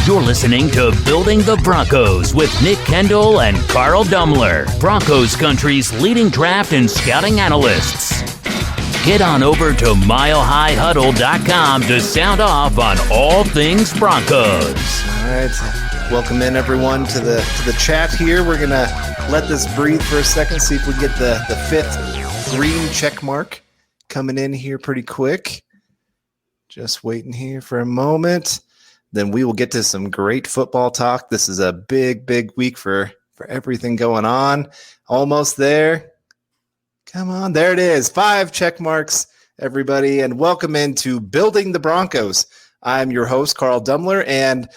You're listening to Building the Broncos with Nick Kendall and Carl Dumler, Broncos country's leading draft and scouting analysts. Get on over to milehighhuddle.com to sound off on all things Broncos. All right, welcome in everyone to the chat here. We're gonna let this breathe for a second, see if we can get the fifth green check mark coming in here pretty quick. Just waiting here for a moment. Then we will get to some great football talk. This is a big week for everything going on. Almost there. Come on, there it is. 5 check marks, everybody, and welcome into Building the Broncos. I'm your host, Carl Dumler, and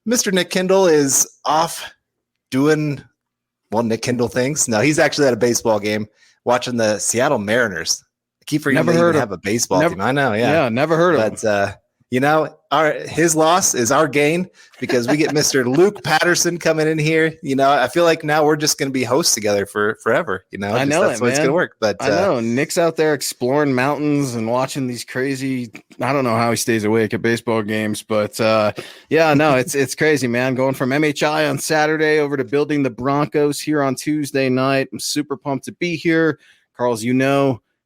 Mr. Nick Kendall is off doing, Nick Kendall things. No, he's actually at a baseball game watching the Seattle Mariners. I keep forgetting they even have a baseball team. I know, yeah. Yeah, never heard of him. His loss is our gain because we get Mr. Luke Patterson coming in here. I feel like now we're just going to be hosts together for forever. I know that's the way it's going to work. But I know Nick's out there exploring mountains and watching these crazy. I don't know how he stays awake at baseball games, but it's crazy, man. Going from MHI on Saturday over to Building the Broncos here on Tuesday night. I'm super pumped to be here, Carl's.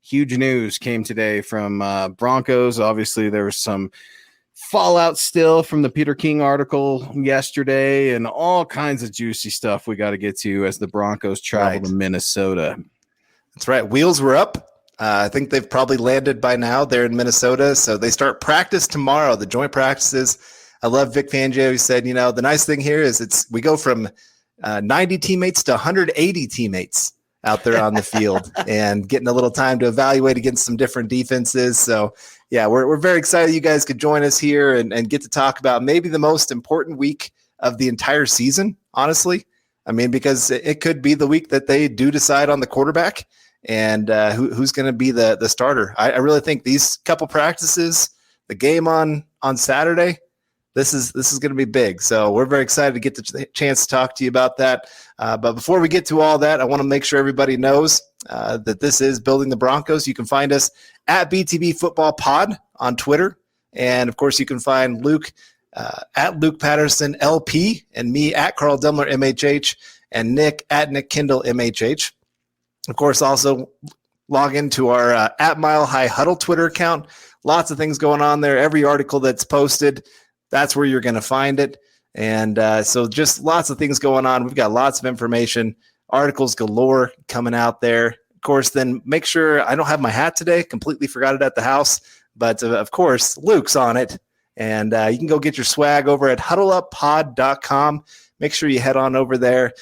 Huge news came today from Broncos. Obviously, there was some fallout still from the Peter King article yesterday and all kinds of juicy stuff we got to get to as the Broncos travel to Minnesota. That's right. Wheels were up. I think they've probably landed by now. They're in Minnesota, so they start practice tomorrow, the joint practices. I love Vic Fangio. He said, the nice thing here is we go from 90 teammates to 180 teammates out there on the field and getting a little time to evaluate against some different defenses. So, yeah, we're very excited you guys could join us here and get to talk about maybe the most important week of the entire season, honestly. I mean, because it could be the week that they do decide on the quarterback and who's going to be the starter. I really think these couple practices, the game on Saturday, this is going to be big. So we're very excited to get the chance to talk to you about that. But before we get to all that, I want to make sure everybody knows that this is Building the Broncos. You can find us at BTB Football Pod on Twitter. And, of course, you can find Luke at Luke Patterson LP and me at Carl Dumler MHH and Nick at Nick Kendall MHH. Of course, also log into our at Mile High Huddle Twitter account. Lots of things going on there. Every article that's posted, that's where you're going to find it. And so just lots of things going on. We've got lots of information, articles galore coming out there. Of course, then make sure I don't have my hat today. Completely forgot it at the house. But, of course, Luke's on it. And you can go get your swag over at huddleuppod.com. Make sure you head on over there.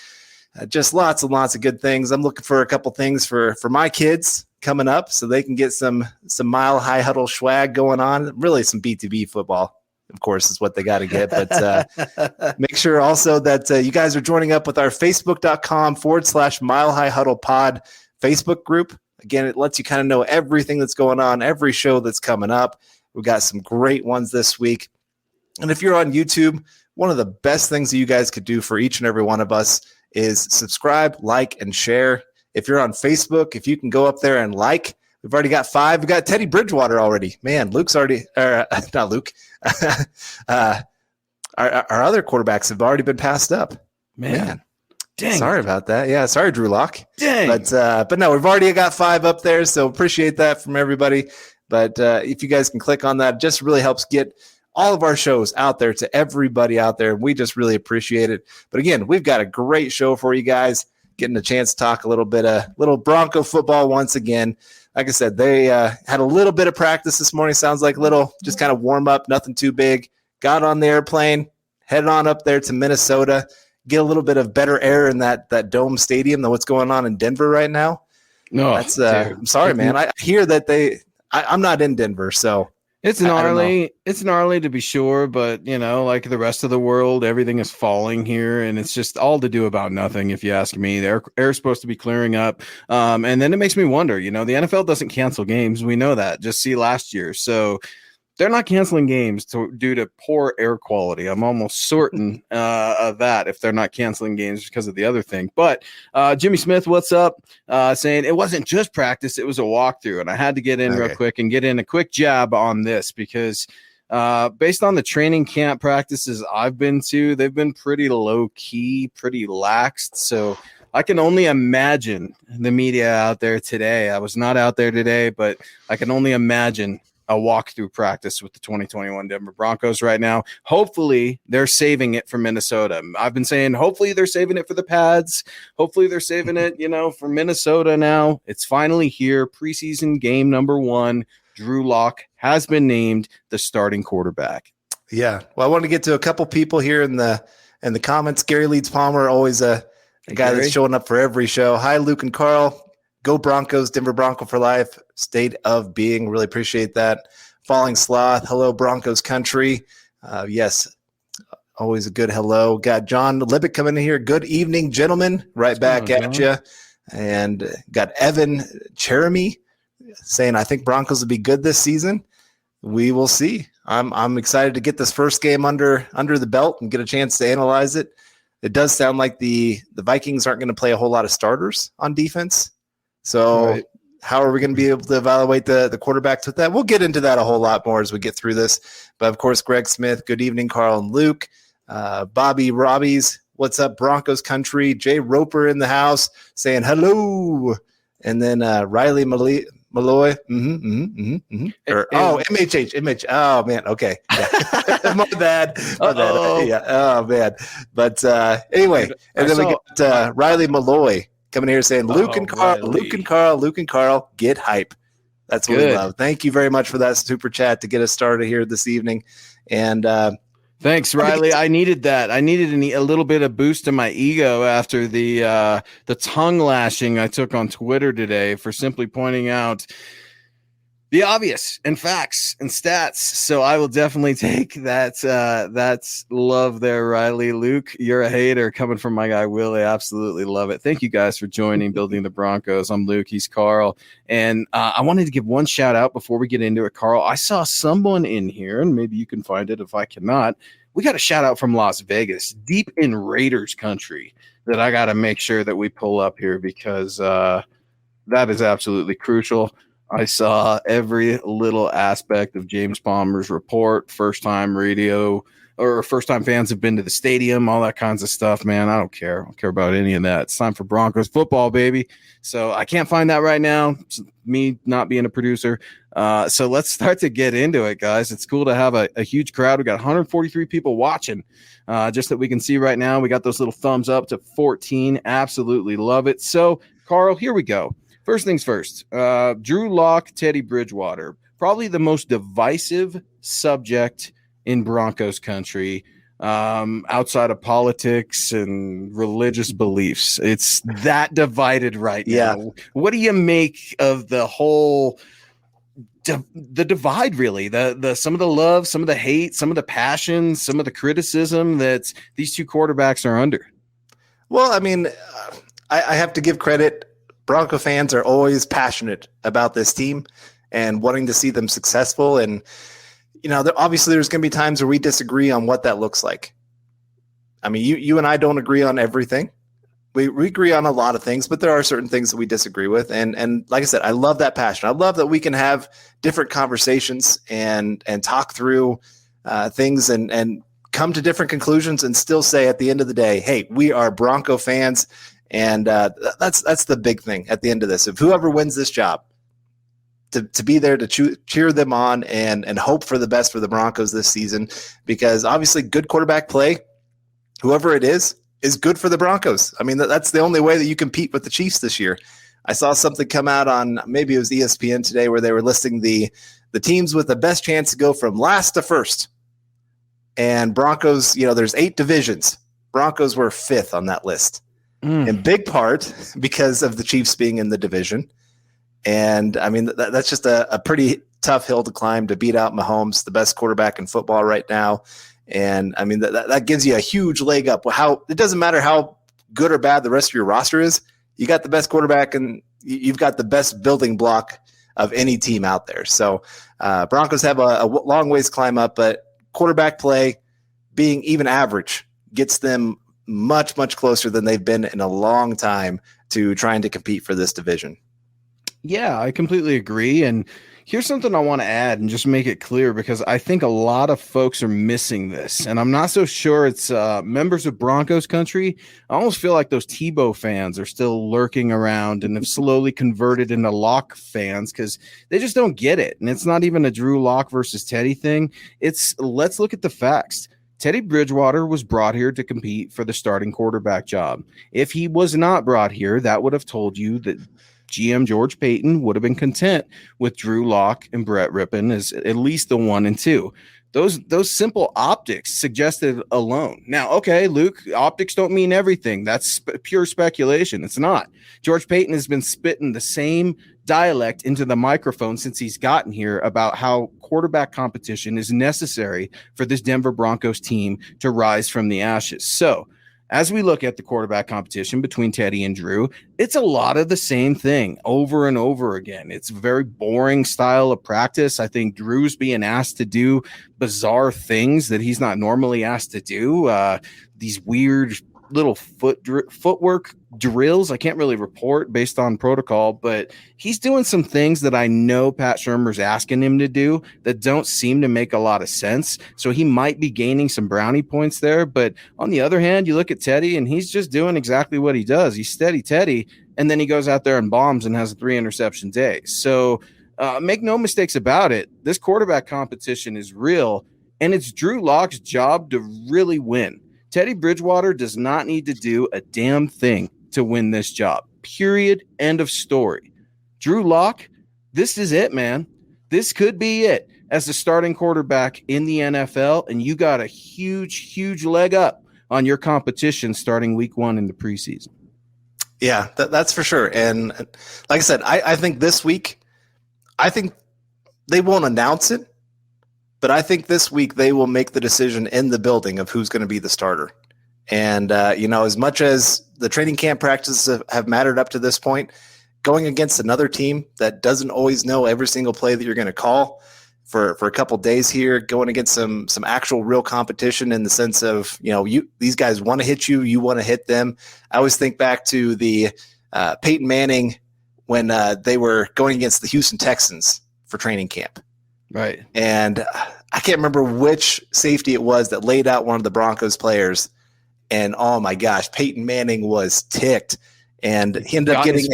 Just lots and lots of good things. I'm looking for a couple things for my kids coming up so they can get some Mile High Huddle swag going on. Really some BTB football, of course, is what they got to get. But make sure also that you guys are joining up with our facebook.com/Mile High Huddle Pod Facebook group. Again, it lets you kind of know everything that's going on, every show that's coming up. We've got some great ones this week. And if you're on YouTube, one of the best things that you guys could do for each and every one of us is subscribe, like, and share. If you're on Facebook, if you can go up there and like, we've already got 5. We've got Teddy Bridgewater already. Man, Luke's already not Luke. Our other quarterbacks have already been passed up. Man. Dang. Sorry about that. Yeah, sorry, Drew Lock. Dang. But no, we've already got 5 up there, so appreciate that from everybody. But if you guys can click on that, it just really helps get all of our shows out there to everybody out there. We just really appreciate it. But again, we've got a great show for you guys, getting a chance to talk a little bit of little Bronco football once again. Like I said, they had a little bit of practice this morning. Sounds like little, just kind of warm up, nothing too big. Got on the airplane, headed on up there to Minnesota, get a little bit of better air in that dome stadium than what's going on in Denver right now. No, that's I'm sorry, man. I hear that I'm not in Denver, so it's gnarly. It's gnarly to be sure, but like the rest of the world, everything is falling here, and it's just all to do about nothing. If you ask me, the air's supposed to be clearing up, and then it makes me wonder. The NFL doesn't cancel games. We know that. Just see last year, so they're not canceling games due to poor air quality. I'm almost certain of that if they're not canceling games because of the other thing. But Jimmy Smith, what's up? Saying it wasn't just practice, it was a walkthrough. And I had to get in real quick and get in a quick jab on this because Based on the training camp practices I've been to, they've been pretty low key, pretty laxed. So I can only imagine the media out there today. I was not out there today, but I can only imagine a walkthrough practice with the 2021 Denver Broncos right now. Hopefully they're saving it for Minnesota. I've been saying, hopefully they're saving it for the pads. Hopefully they're saving it, for Minnesota now. It's finally here. Preseason game number 1. Drew Lock has been named the starting quarterback. Yeah. Well, I want to get to a couple people here in the comments. Gary Leeds Palmer, always a guy that's showing up for every show. Hi, Luke and Carl. Go Broncos, Denver Bronco for life. State of being. Really appreciate that. Falling Sloth. Hello, Broncos country. Yes, always a good hello. Got John Libbick coming in here. Good evening, gentlemen. Right back at you. And got Evan Cheremy saying, I think Broncos will be good this season. We will see. I'm excited to get this first game under the belt and get a chance to analyze it. It does sound like the Vikings aren't going to play a whole lot of starters on defense. So how are we going to be able to evaluate the quarterbacks with that? We'll get into that a whole lot more as we get through this. But, of course, Greg Smith, good evening, Carl and Luke. Bobby Robbies, what's up, Broncos country? Jay Roper in the house saying hello. And then Riley Malloy. MHH. Oh, man. Okay. Yeah. My bad. Yeah. Oh, man. But anyway, and then we got Riley Malloy coming here saying, Luke and Carl, get hype. That's what we love. Thank you very much for that super chat to get us started here this evening. And thanks, Riley. I needed that. I needed a little bit of boost to my ego after the tongue lashing I took on Twitter today for simply pointing out the obvious and facts and stats. So I will definitely take that. That's love there, Riley. Luke, you're a hater coming from my guy, Willie. Absolutely love it. Thank you guys for joining Building the Broncos. I'm Luke. He's Carl. And I wanted to give one shout out before we get into it, Carl. I saw someone in here, and maybe you can find it if I cannot. We got a shout out from Las Vegas, deep in Raiders country, that I got to make sure that we pull up here because that is absolutely crucial. I saw every little aspect of James Palmer's report, first-time radio or first-time fans have been to the stadium, all that kinds of stuff, man. I don't care. I don't care about any of that. It's time for Broncos football, baby. So I can't find that right now, it's me not being a producer. So let's start to get into it, guys. It's cool to have a huge crowd. We got 143 people watching, just that we can see right now. We got those little thumbs up to 14. Absolutely love it. So, Carl, here we go. First things first, Drew Lock, Teddy Bridgewater, probably the most divisive subject in Broncos country outside of politics and religious beliefs. It's that divided right now. What do you make of the whole the divide, really? The some of the love, some of the hate, some of the passion, some of the criticism that these two quarterbacks are under? Well, I mean, I have to give credit. Bronco fans are always passionate about this team and wanting to see them successful. And, obviously there's going to be times where we disagree on what that looks like. I mean, you and I don't agree on everything. We agree on a lot of things, but there are certain things that we disagree with. And like I said, I love that passion. I love that we can have different conversations and talk through things and come to different conclusions and still say at the end of the day, hey, we are Bronco fans. And that's the big thing at the end of this. If whoever wins this job, to be there to cheer them on and hope for the best for the Broncos this season, because obviously good quarterback play, whoever it is good for the Broncos. I mean, that's the only way that you compete with the Chiefs this year. I saw something come out on, maybe it was ESPN today, where they were listing the teams with the best chance to go from last to first. And Broncos, there's 8 divisions. Broncos were 5th on that list. In big part because of the Chiefs being in the division. And, I mean, that's just a pretty tough hill to climb to beat out Mahomes, the best quarterback in football right now. And, I mean, that gives you a huge leg up. It doesn't matter how good or bad the rest of your roster is. You got the best quarterback and you've got the best building block of any team out there. So Broncos have a long ways to climb up, but quarterback play being even average gets them much, much closer than they've been in a long time to trying to compete for this division. Yeah, I completely agree. And, Here's something I want to add and just make it clear, because I think a lot of folks are missing this, and I'm not so sure it's members of Broncos country. I almost feel like those Tebow fans are still lurking around and have slowly converted into Lock fans because they just don't get it. And it's not even a Drew Lock versus Teddy thing. It's, let's look at the facts. Teddy Bridgewater was brought here to compete for the starting quarterback job. If he was not brought here, that would have told you that GM George Payton would have been content with Drew Lock and Brett Rippon as at least the 1 and 2. Those simple optics suggested alone. Now, okay, Luke, optics don't mean everything. That's pure speculation. It's not. George Payton has been spitting the same dialect into the microphone since he's gotten here about how quarterback competition is necessary for this Denver Broncos team to rise from the ashes. So, as we look at the quarterback competition between Teddy and Drew, it's a lot of the same thing over and over again. It's a very boring style of practice. I think Drew's being asked to do bizarre things that he's not normally asked to do. These weird little footwork drills. I can't really report based on protocol, but he's doing some things that I know Pat Shurmur's asking him to do that don't seem to make a lot of sense. So he might be gaining some brownie points there. But on the other hand, you look at Teddy and he's just doing exactly what he does. He's steady Teddy, and then he goes out there and bombs and has a 3 interception day. So make no mistakes about it. This quarterback competition is real, and it's Drew Lock's job to really win. Teddy Bridgewater does not need to do a damn thing to win this job. Period. End of story. Drew Lock, this is it, man. This could be it as the starting quarterback in the NFL, and you got a huge leg up on your competition starting week 1 in the preseason. Yeah, that's for sure. And like I said, I think this week, I think they won't announce it, but I think this week they will make the decision in the building of who's going to be the starter. And, as much as the training camp practices have mattered up to this point, going against another team that doesn't always know every single play that you're going to call for a couple days here, going against some actual real competition in the sense of, these guys want to hit you, you want to hit them. I always think back to the Peyton Manning when they were going against the Houston Texans for training camp. Right. And I can't remember which safety it was that laid out one of the Broncos players. And oh my gosh, Peyton Manning was ticked, and he ended up getting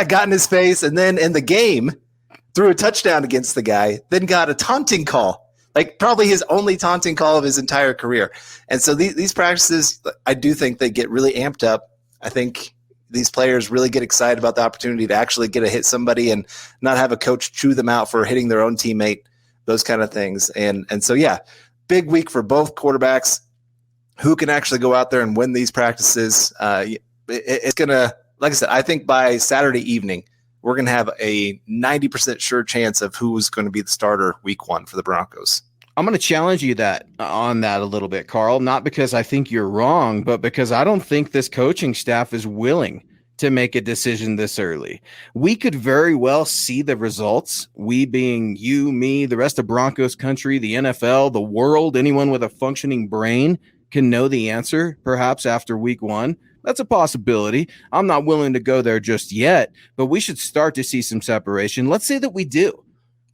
got in his face. And then in the game, threw a touchdown against the guy, then got a taunting call, like probably his only taunting call of his entire career. And so these practices, I do think they get really amped up. I think these players really get excited about the opportunity to actually get to hit somebody and not have a coach chew them out for hitting their own teammate, those kind of things. And so, yeah, big week for both quarterbacks. Who can actually go out there and win these practices? It's going to, like I said, I think by Saturday evening, we're going to have a 90% sure chance of who's going to be the starter week 1 for the Broncos. I'm going to challenge you on that a little bit, Carl, not because I think you're wrong, but because I don't think this coaching staff is willing to make a decision this early. We could very well see the results. We being you, me, the rest of Broncos country, the NFL, the world, anyone with a functioning brain can know the answer perhaps after week 1. That's a possibility. I'm not willing to go there just yet, but we should start to see some separation. Let's say that we do.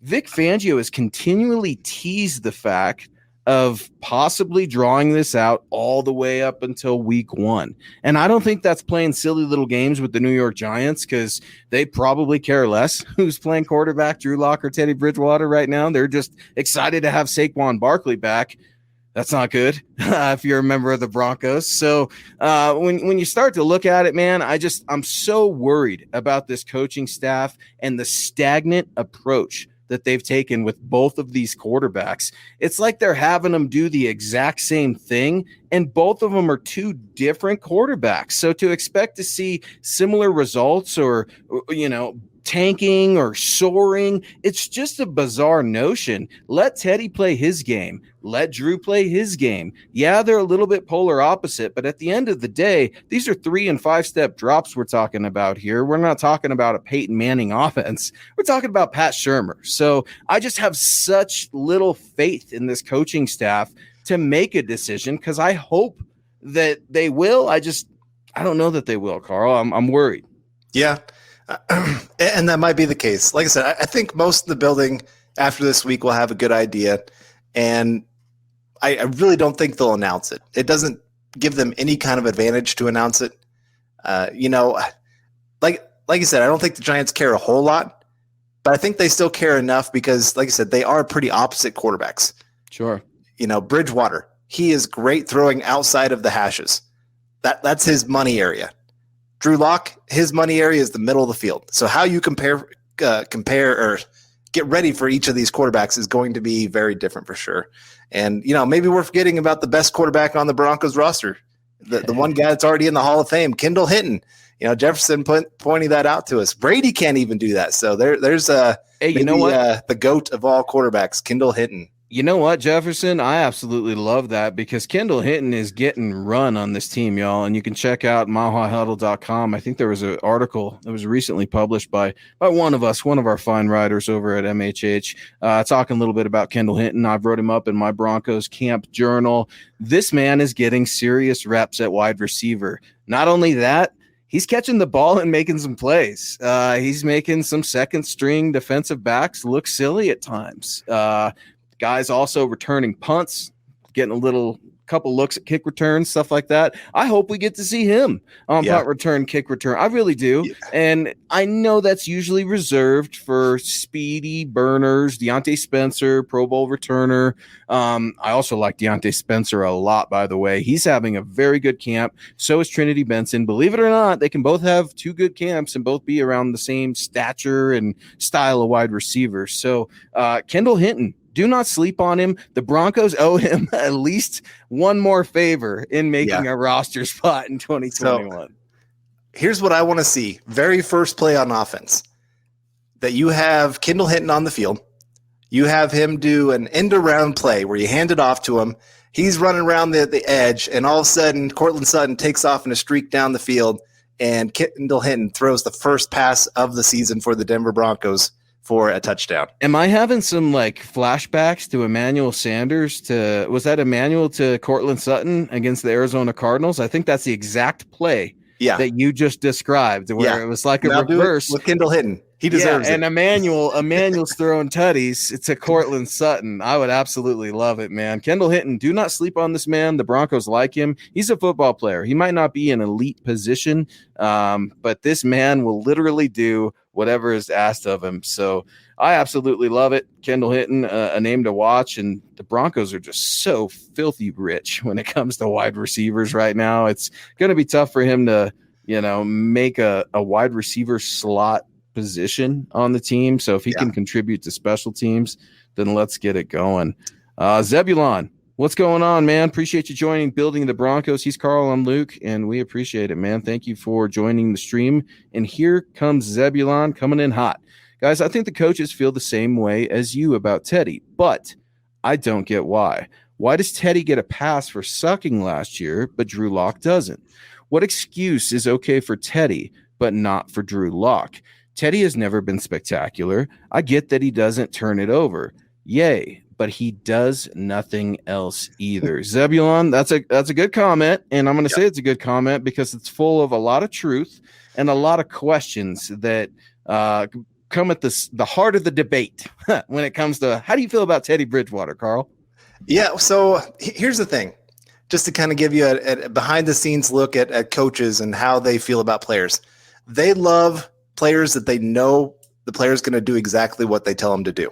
Vic Fangio has continually teased the fact of possibly drawing this out all the way up until week 1. And I don't think that's playing silly little games with the New York Giants, because they probably care less who's playing quarterback, Drew Lock or Teddy Bridgewater right now. They're just excited to have Saquon Barkley back. That's not good if you're a member of the Broncos. So when you start to look at it, man, I'm so worried about this coaching staff and the stagnant approach that they've taken with both of these quarterbacks. It's like they're having them do the exact same thing, and both of them are 2 different quarterbacks. So to expect to see similar results or tanking or soaring, it's just a bizarre notion. Let Teddy play his game. Let Drew play his game. Yeah, they're a little bit polar opposite, but at the end of the day, these are 3 and 5 step drops we're talking about here. We're not talking about a Peyton Manning offense. We're talking about Pat Shurmur. So I just have such little faith in this coaching staff to make a decision, because I hope that they will. I don't know that they will, Carl. I'm worried. Yeah. And that might be the case. Like I said, I think most of the building after this week will have a good idea. And I really don't think they'll announce it. It doesn't give them any kind of advantage to announce it. Like you said, I don't think the Giants care a whole lot, but I think they still care enough because, like I said, they are pretty opposite quarterbacks. Sure. Bridgewater, he is great throwing outside of the hashes. That's his money area. Drew Lock, his money area is the middle of the field. So how you compare or get ready for each of these quarterbacks is going to be very different for sure. And, maybe we're forgetting about the best quarterback on the Broncos roster, the one guy that's already in the Hall of Fame, Kendall Hinton. Jefferson pointing that out to us. Brady can't even do that. So there's the GOAT of all quarterbacks, Kendall Hinton. You know what, Jefferson? I absolutely love that because Kendall Hinton is getting run on this team, y'all. And you can check out milehighhuddle.com. I think there was an article that was recently published by one of our fine writers over at MHH, talking a little bit about Kendall Hinton. I've wrote him up in my Broncos camp journal. This man is getting serious reps at wide receiver. Not only that, he's catching the ball and making some plays. He's making some second string defensive backs look silly at times. Guys also returning punts, getting couple looks at kick returns, stuff like that. I hope we get to see him on punt return, kick return. I really do. Yeah. And I know that's usually reserved for speedy burners, Deonte Spencer, Pro Bowl returner. I also like Deonte Spencer a lot, by the way. He's having a very good camp. So is Trinity Benson. Believe it or not, they can both have two good camps and both be around the same stature and style of wide receivers. So Kendall Hinton, do not sleep on him. The Broncos owe him at least one more favor in making a roster spot in 2021. So, here's what I want to see. Very first play on offense. That you have Kendall Hinton on the field. You have him do an end-around play where you hand it off to him. He's running around the edge, and all of a sudden, Cortland Sutton takes off in a streak down the field, and Kendall Hinton throws the first pass of the season for the Denver Broncos for a touchdown. Am I having some flashbacks to Emmanuel Sanders? Was that Emmanuel to Cortland Sutton against the Arizona Cardinals? I think that's the exact play that you just described, where it was like a reverse with Kendall Hinton. He deserves it. And Emmanuel's throwing tutties to Cortland Sutton. I would absolutely love it, man. Kendall Hinton, do not sleep on this man. The Broncos like him. He's a football player. He might not be an elite position, but this man will literally do whatever is asked of him. So I absolutely love it. Kendall Hinton, a name to watch, and the Broncos are just so filthy rich when it comes to wide receivers right now. It's going to be tough for him to, make a wide receiver slot position on the team. So if he can contribute to special teams, then let's get it going. Zebulon, what's going on, man? Appreciate you joining Building the Broncos. He's Carl, I'm Luke, and we appreciate it, man. Thank you for joining the stream. And here comes Zebulon coming in hot. Guys, I think the coaches feel the same way as you about Teddy, but I don't get why. Why does Teddy get a pass for sucking last year, but Drew Lock doesn't? What excuse is okay for Teddy, but not for Drew Lock? Teddy has never been spectacular. I get that he doesn't turn it over. Yay. But he does nothing else either. Zebulon, that's a good comment. And I'm going to say it's a good comment because it's full of a lot of truth and a lot of questions that come at the heart of the debate when it comes to how do you feel about Teddy Bridgewater, Carl? Yeah. So here's the thing, just to kind of give you a behind the scenes look at coaches and how they feel about players. They love players that they know the player's going to do exactly what they tell them to do.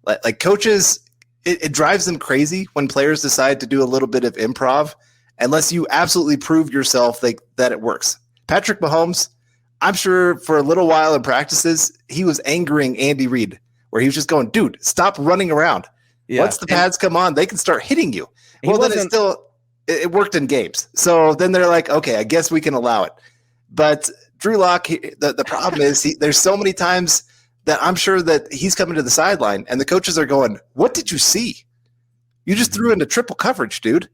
Like coaches, it drives them crazy when players decide to do a little bit of improv, unless you absolutely prove yourself that it works. Patrick Mahomes, I'm sure for a little while in practices, he was angering Andy Reid, where he was just going, dude, stop running around. Yeah. Once the pads come on, they can start hitting you. Well, then it worked in games. So then they're like, okay, I guess we can allow it. But Drew Lock, the problem is there's so many times that I'm sure that he's coming to the sideline and the coaches are going, what did you see? You just threw into triple coverage, dude.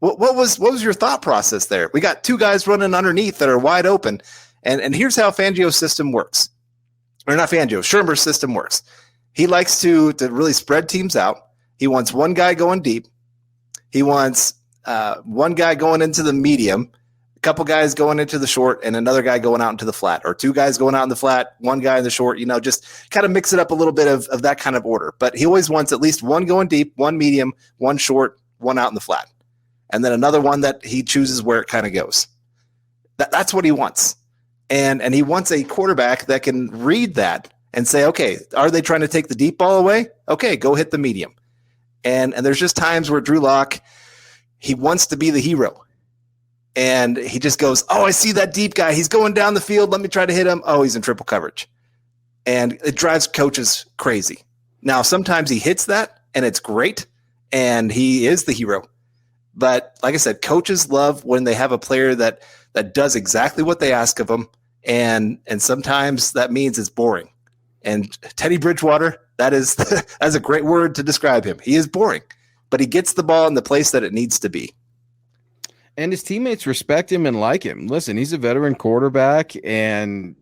What was your thought process there? We got two guys running underneath that are wide open. And here's how Fangio's system works. Or not Fangio, Shermer's system works. He likes to really spread teams out. He wants one guy going deep. He wants one guy going into the medium, a couple guys going into the short and another guy going out into the flat, or two guys going out in the flat, one guy in the short, just kind of mix it up a little bit of that kind of order. But he always wants at least one going deep, one medium, one short, one out in the flat, and then another one that he chooses where it kind of goes. That's what he wants. And he wants a quarterback that can read that and say, okay, are they trying to take the deep ball away? Okay, go hit the medium. And there's just times where Drew Lock, he wants to be the hero. And he just goes, oh, I see that deep guy. He's going down the field. Let me try to hit him. Oh, he's in triple coverage. And it drives coaches crazy. Now, sometimes he hits that, and it's great, and he is the hero. But like I said, coaches love when they have a player that does exactly what they ask of him, and sometimes that means it's boring. And Teddy Bridgewater, that's a great word to describe him. He is boring, but he gets the ball in the place that it needs to be. And his teammates respect him and like him. Listen, he's a veteran quarterback, and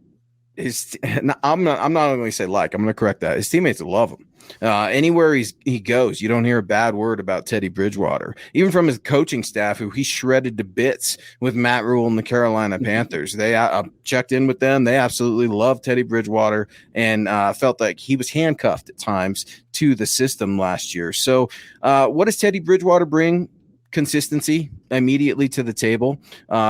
I'm not going to say I'm going to correct that. His teammates love him. Anywhere he goes, you don't hear a bad word about Teddy Bridgewater, even from his coaching staff, who he shredded to bits with Matt Rule and the Carolina Panthers. They checked in with them. They absolutely loved Teddy Bridgewater and felt like he was handcuffed at times to the system last year. So what does Teddy Bridgewater bring? Consistency immediately to the table.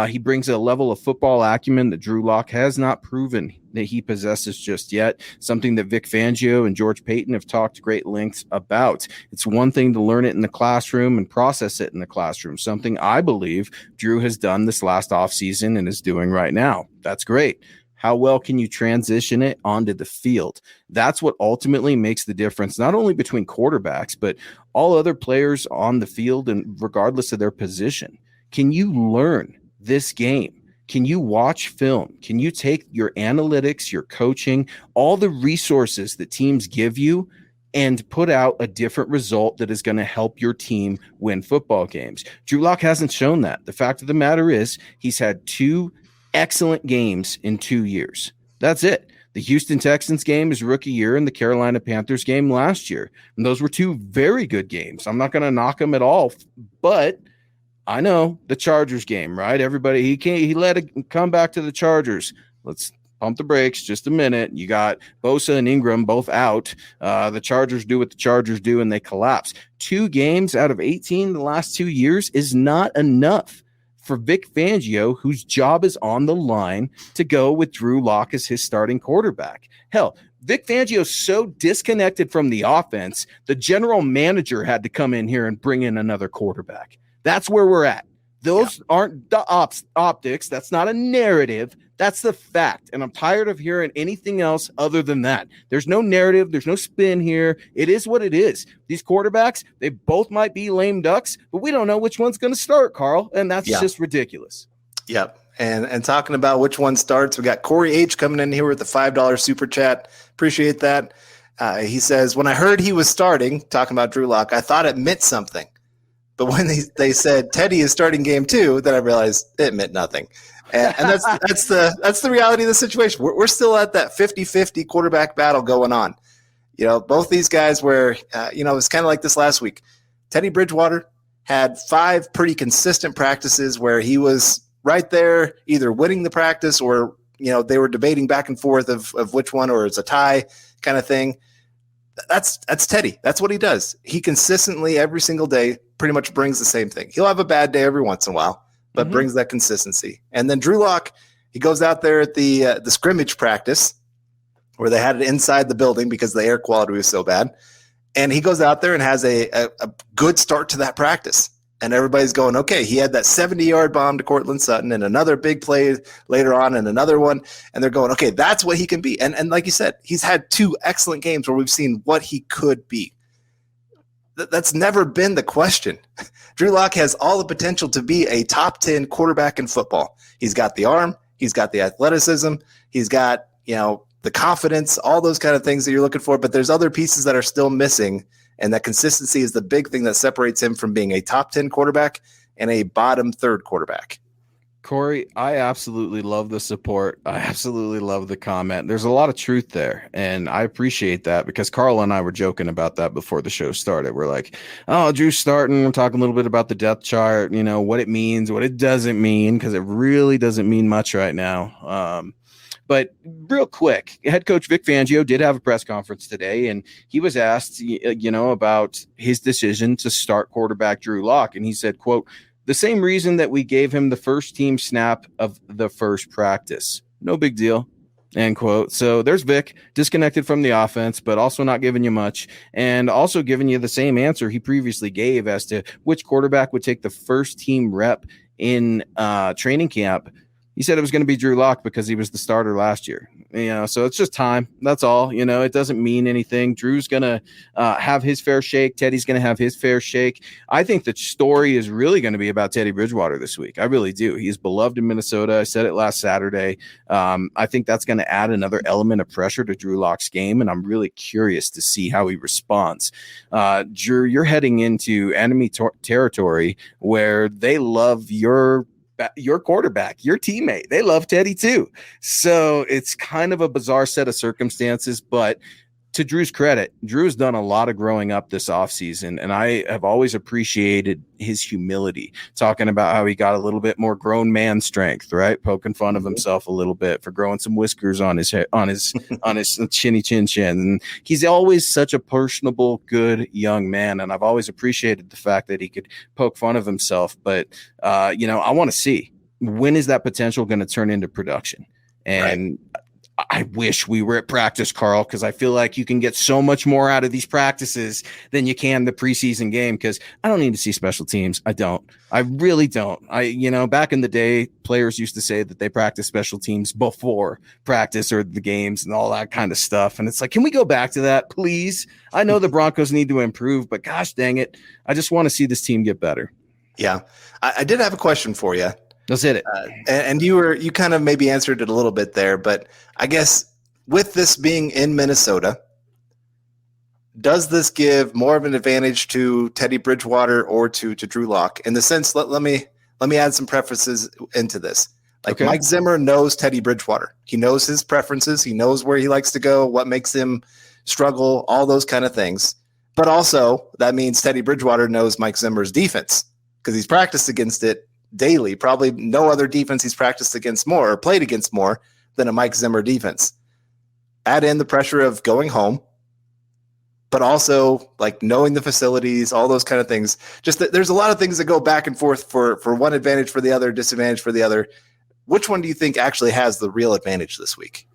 He brings a level of football acumen that Drew Lock has not proven that he possesses just yet, something that Vic Fangio and George Payton have talked great lengths about. It's one thing to learn it in the classroom and process it in the classroom, something I believe Drew has done this last offseason and is doing right now. That's great. How well can you transition it onto the field? That's what ultimately makes the difference, not only between quarterbacks, but all other players on the field, and regardless of their position. Can you learn this game? Can you watch film? Can you take your analytics, your coaching, all the resources that teams give you, and put out a different result that is going to help your team win football games? Drew Lock hasn't shown that. The fact of the matter is he's had 2 excellent games in 2 years. That's it. The Houston Texans game is rookie year, and the Carolina Panthers game last year. And those were 2 very good games. I'm not going to knock them at all, but I know the Chargers game, right? Everybody, he let it come back to the Chargers. Let's pump the brakes just a minute. You got Bosa and Ingram both out. The Chargers do what the Chargers do, and they collapse. 2 games out of 18 the last 2 years is not enough for Vic Fangio, whose job is on the line, to go with Drew Lock as his starting quarterback. Hell, Vic Fangio is so disconnected from the offense, the general manager had to come in here and bring in another quarterback. That's where we're at. Those aren't the optics. That's not a narrative. That's the fact. And I'm tired of hearing anything else other than that. There's no narrative. There's no spin here. It is what it is. These quarterbacks, they both might be lame ducks, but we don't know which one's going to start, Carl. And that's just ridiculous. Yep. And talking about which one starts, we got Corey H coming in here with the $5 super chat. Appreciate that. He says, when I heard he was starting, talking about Drew Lock, I thought it meant something. But when they said Teddy is starting game 2, then I realized it meant nothing. And that's the reality of the situation. We're still at that 50-50 quarterback battle going on. Both these guys were, it was kind of like this last week. Teddy Bridgewater had 5 pretty consistent practices where he was right there, either winning the practice or, they were debating back and forth of which one, or it's a tie kind of thing. That's Teddy. That's what he does. He consistently every single day pretty much brings the same thing. He'll have a bad day every once in a while, but brings that consistency. And then Drew Lock, he goes out there at the scrimmage practice where they had it inside the building because the air quality was so bad. And he goes out there and has a good start to that practice. And everybody's going, okay, he had that 70-yard bomb to Cortland Sutton and another big play later on and another one. And they're going, okay, that's what he can be. And like you said, he's had 2 excellent games where we've seen what he could be. That's never been the question. Drew Lock has all the potential to be a top 10 quarterback in football. He's got the arm. He's got the athleticism. He's got, the confidence, all those kind of things that you're looking for. But there's other pieces that are still missing. And that consistency is the big thing that separates him from being a top 10 quarterback and a bottom 3rd quarterback. Corey, I absolutely love the support. I absolutely love the comment. There's a lot of truth there, and I appreciate that because Carl and I were joking about that before the show started. We're like, oh, Drew's starting. We're talking a little bit about the depth chart, what it means, what it doesn't mean, because it really doesn't mean much right now. But real quick, head coach Vic Fangio did have a press conference today, and he was asked, about his decision to start quarterback Drew Lock, and he said, quote, "The same reason that we gave him the first team snap of the first practice. No big deal." End quote. So there's Vic, disconnected from the offense, but also not giving you much, and also giving you the same answer he previously gave as to which quarterback would take the first team rep in training camp. He said it was going to be Drew Lock because he was the starter last year. So it's just time. That's all. It doesn't mean anything. Drew's going to have his fair shake. Teddy's going to have his fair shake. I think the story is really going to be about Teddy Bridgewater this week. I really do. He's beloved in Minnesota. I said it last Saturday. I think that's going to add another element of pressure to Drew Lock's game, and I'm really curious to see how he responds. Drew, you're heading into enemy territory where they love your quarterback, your teammate. They love Teddy too. So it's kind of a bizarre set of circumstances, but to Drew's credit, Drew's done a lot of growing up this offseason, and I have always appreciated his humility, talking about how he got a little bit more grown man strength, right? Poking fun of himself a little bit for growing some whiskers on his chinny chin. And he's always such a personable, good young man, and I've always appreciated the fact that he could poke fun of himself. But I want to see, when is that potential going to turn into production? And right. I wish we were at practice, Carl, because I feel like you can get so much more out of these practices than you can the preseason game, because I don't need to see special teams. I don't. I really don't. Back in the day, players used to say that they practice special teams before practice or the games and all that kind of stuff. And it's like, can we go back to that, please? I know the Broncos need to improve, but gosh dang it, I just want to see this team get better. Yeah. I did have a question for you. Let's hit it. And you kind of maybe answered it a little bit there, but I guess with this being in Minnesota, does this give more of an advantage to Teddy Bridgewater or to Drew Lock? In the sense, let me add some preferences into this. Like, okay. Mike Zimmer knows Teddy Bridgewater. He knows his preferences. He knows where he likes to go, what makes him struggle, all those kind of things. But also that means Teddy Bridgewater knows Mike Zimmer's defense because he's practiced against it daily. Probably no other defense he's practiced against more or played against more than a Mike Zimmer defense. Add in the pressure of going home, but also like knowing the facilities, all those kind of things. Just that there's a lot of things that go back and forth for one advantage for the other, disadvantage for the other. Which one do you think actually has the real advantage this week?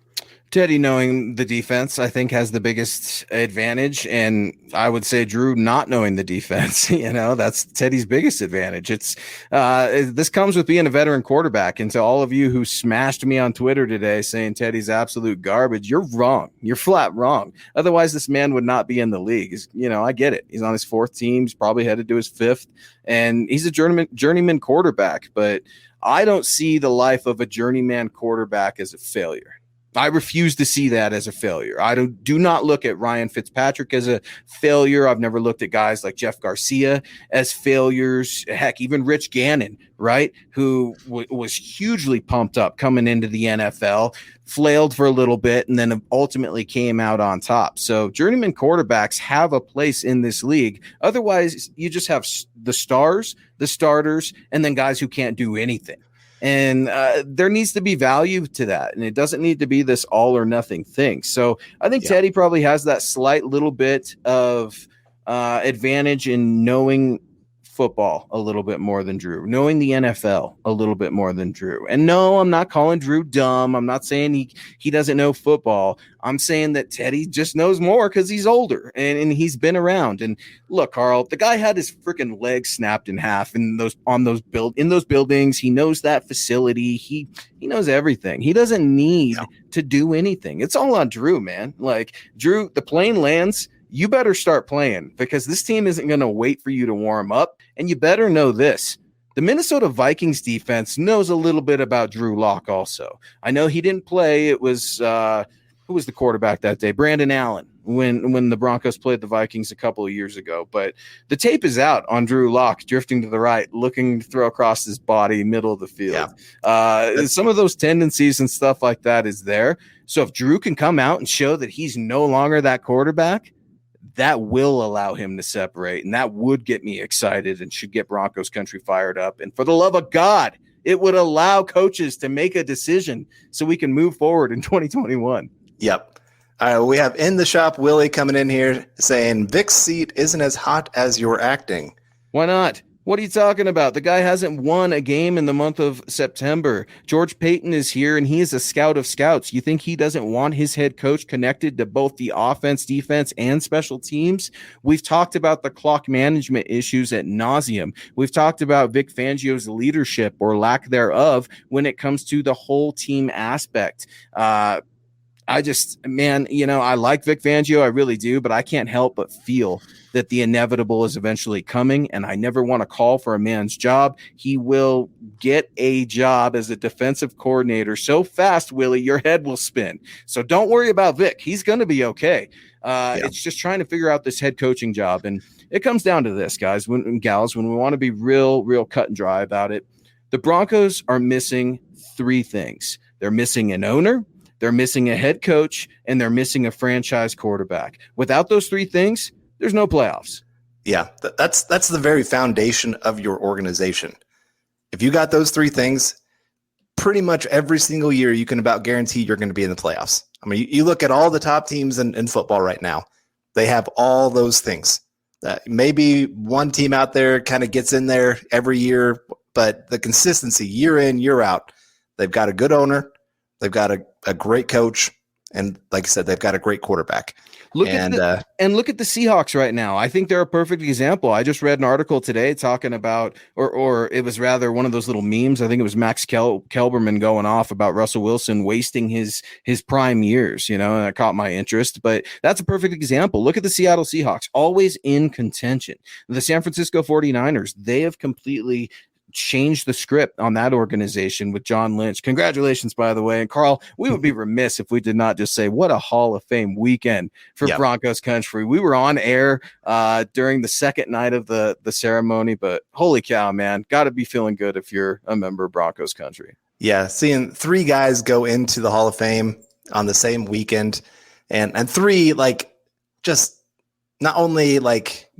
Teddy knowing the defense, I think, has the biggest advantage. And I would say Drew not knowing the defense, that's Teddy's biggest advantage. It's this comes with being a veteran quarterback. And to all of you who smashed me on Twitter today saying Teddy's absolute garbage, you're wrong. You're flat wrong. Otherwise, this man would not be in the league. I get it. He's on his fourth team. He's probably headed to his fifth. And he's a journeyman quarterback. But I don't see the life of a journeyman quarterback as a failure. I refuse to see that as a failure. I do not look at Ryan Fitzpatrick as a failure. I've never looked at guys like Jeff Garcia as failures. Heck, even Rich Gannon, right, who was hugely pumped up coming into the NFL, flailed for a little bit, and then ultimately came out on top. So journeyman quarterbacks have a place in this league. Otherwise, you just have the stars, the starters, and then guys who can't do anything. And there needs to be value to that. And it doesn't need to be this all or nothing thing. So I think Teddy probably has that slight little bit of advantage in knowing football a little bit more than Drew, knowing the NFL a little bit more than Drew. And no, I'm not calling Drew dumb. I'm not saying he doesn't know football. I'm saying that Teddy just knows more because he's older and he's been around. And look, Carl, the guy had his freaking leg snapped in half in those buildings. He knows that facility. He knows everything. He doesn't need to do anything. It's all on Drew, man. Like, Drew, the plane lands. You better start playing because this team isn't going to wait for you to warm up. And you better know this. The Minnesota Vikings defense knows a little bit about Drew Lock also. I know he didn't play. It was who was the quarterback that day? Brandon Allen. when the Broncos played the Vikings a couple of years ago. But the tape is out on Drew Lock drifting to the right, looking to throw across his body, middle of the field. Some of those tendencies and stuff like that is there. So if Drew can come out and show that he's no longer that quarterback, that will allow him to separate, and that would get me excited and should get Broncos country fired up. And for the love of God, it would allow coaches to make a decision so we can move forward in 2021. Yep. All right, we have in the shop Willie coming in here saying Vic's seat isn't as hot as you're acting. Why not? What are you talking about? The guy hasn't won a game in the month of September. George Payton is here, and he is a scout of scouts. You think he doesn't want his head coach connected to both the offense, defense, and special teams? We've talked about the clock management issues ad nauseum. We've talked about Vic Fangio's leadership or lack thereof when it comes to the whole team aspect. I like Vic Fangio, I really do, but I can't help but feel that the inevitable is eventually coming, and I never want to call for a man's job. He will get a job as a defensive coordinator so fast, Willie, your head will spin. So don't worry about Vic. He's going to be okay. It's just trying to figure out this head coaching job, and it comes down to this, guys and gals, when we want to be real cut and dry about it. The Broncos are missing three things. They're missing an owner, they're missing a head coach, and they're missing a franchise quarterback. Without those three things, there's no playoffs. Yeah, that's the very foundation of your organization. If you got those three things, pretty much every single year you can about guarantee you're going to be in the playoffs. I mean, you look at all the top teams in football right now. They have all those things. Maybe one team out there kind of gets in there every year, but the consistency year in, year out, they've got a good owner. They've got a great coach, and like I said, they've got a great quarterback. Look at the Seahawks right now. I think they're a perfect example. I just read an article today talking about, or it was rather one of those little memes. I think it was Max Kelberman going off about Russell Wilson wasting his prime years, and that caught my interest. But that's a perfect example. Look at the Seattle Seahawks, always in contention. The San Francisco 49ers, they have completely changed the script on that organization with John Lynch. Congratulations, by the way. And Carl, we would be remiss if we did not just say what a Hall of Fame weekend for Broncos country. We were on air during the second night of the ceremony, but holy cow, man, got to be feeling good if you're a member of Broncos country. Yeah, seeing three guys go into the Hall of Fame on the same weekend, and three, just not only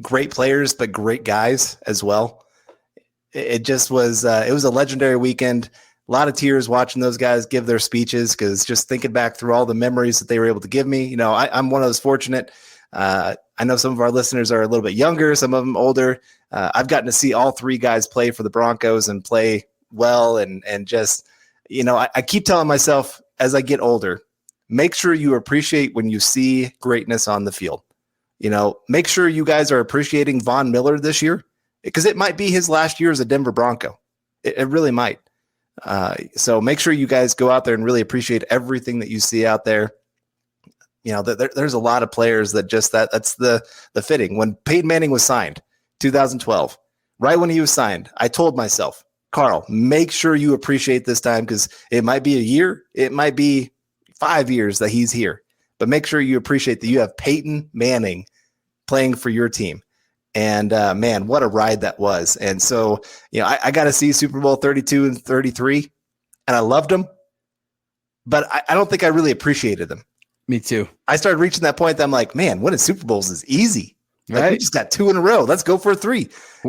great players, but great guys as well. It just was it was a legendary weekend. A lot of tears watching those guys give their speeches, because just thinking back through all the memories that they were able to give me. I'm one of those fortunate. I know some of our listeners are a little bit younger, some of them older. I've gotten to see all three guys play for the Broncos and play well. And just, I keep telling myself as I get older, make sure you appreciate when you see greatness on the field. Make sure you guys are appreciating Von Miller this year, because it might be his last year as a Denver Bronco. It really might. So make sure you guys go out there and really appreciate everything that you see out there. There's a lot of players that just that's the fitting. When Peyton Manning was signed, 2012, right when he was signed, I told myself, Carl, make sure you appreciate this time, because it might be a year, it might be 5 years that he's here, but make sure you appreciate that you have Peyton Manning playing for your team. And man, what a ride that was. And so, I got to see Super Bowl 32 and 33, and I loved them, but I don't think I really appreciated them. Me too. I started reaching that point that I'm like, man, winning Super Bowls is easy. Right? We just got 2 in a row. Let's go for 3.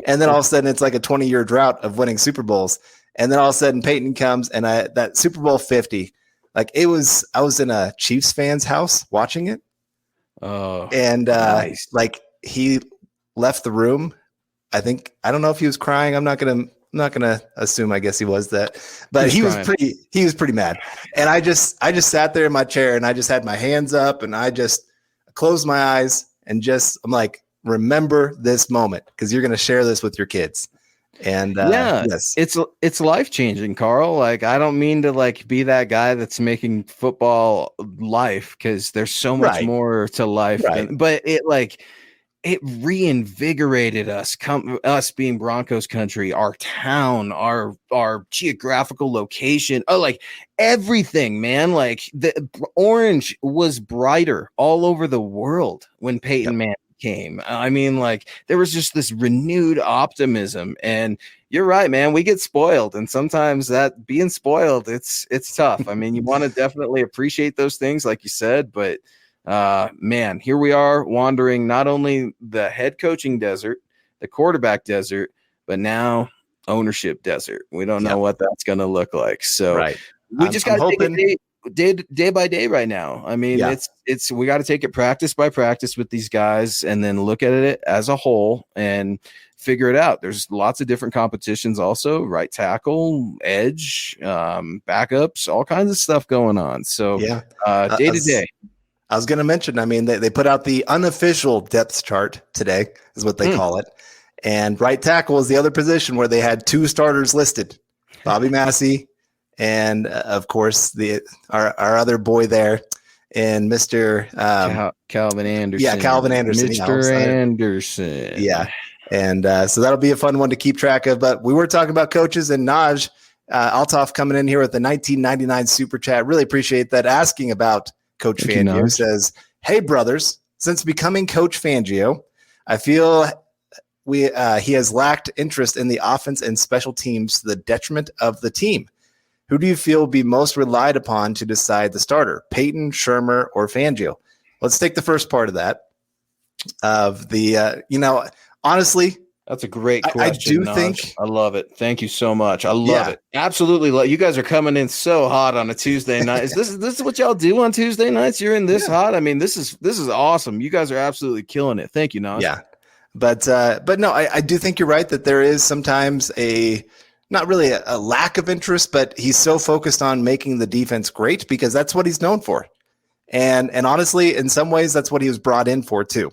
And then all of a sudden it's like a 20-year drought of winning Super Bowls. And then all of a sudden Peyton comes, and that Super Bowl 50, I was in a Chiefs fan's house watching it. Oh, and nice. He left the room. I don't know if he was crying. I'm not gonna assume. I guess he was that, but he was pretty mad. And I just sat there in my chair, and I just had my hands up, and I just closed my eyes, and I'm like, remember this moment, because you're going to share this with your kids. And yes, it's life changing, Carl. I don't mean to be that guy that's making football life, because there's so much more to life. Right. But it reinvigorated us, us being Broncos country, our town, our geographical location, like everything, man. Like the orange was brighter all over the world when Peyton Manning came. I mean, like there was just this renewed optimism, and you're right, man. We get spoiled, and sometimes that being spoiled, it's tough. I mean, you want to definitely appreciate those things, like you said, but man, here we are wandering not only the head coaching desert, the quarterback desert, but now ownership desert. We don't know what that's going to look like. So we just got to take it day by day right now. I mean, it's we got to take it practice by practice with these guys, and then look at it as a whole and figure it out. There's lots of different competitions also, right tackle, edge, backups, all kinds of stuff going on. So day to day. I was going to mention, I mean, they put out the unofficial depth chart today, is what they call it. And right tackle is the other position where they had 2 starters listed, Bobby Massey and, of course, our other boy there, and Mr. Calvin Anderson. Yeah, Calvin Anderson. Mr. Anderson. Yeah. And so that'll be a fun one to keep track of. But we were talking about coaches, and Naj Althoff coming in here with the 1999 Super Chat. Really appreciate that. Asking about Coach Fangio, says, "Hey brothers, since becoming Coach Fangio, I feel he has lacked interest in the offense and special teams to the detriment of the team. Who do you feel will be most relied upon to decide the starter, Peyton, Shermer, or Fangio?" Let's take the first part of that. Honestly, that's a great question. I do think I love it. Thank you so much. I love it. Absolutely. You guys are coming in so hot on a Tuesday night. Is this what y'all do on Tuesday nights? You're in this hot? I mean, this is awesome. You guys are absolutely killing it. Thank you, Naj. Yeah. But no, I do think you're right that there is sometimes not really a lack of interest, but he's so focused on making the defense great because that's what he's known for. And honestly, in some ways, that's what he was brought in for too.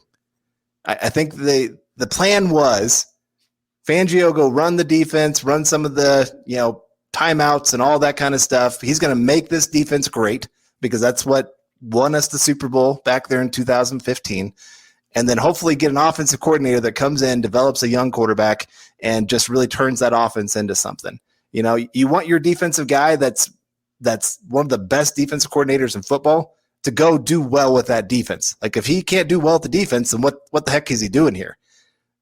I think the plan was Fangio go run the defense, run some of the, timeouts and all that kind of stuff. He's going to make this defense great because that's what won us the Super Bowl back there in 2015. And then hopefully get an offensive coordinator that comes in, develops a young quarterback, and just really turns that offense into something. You want your defensive guy that's one of the best defensive coordinators in football to go do well with that defense. Like if he can't do well with the defense, then what the heck is he doing here?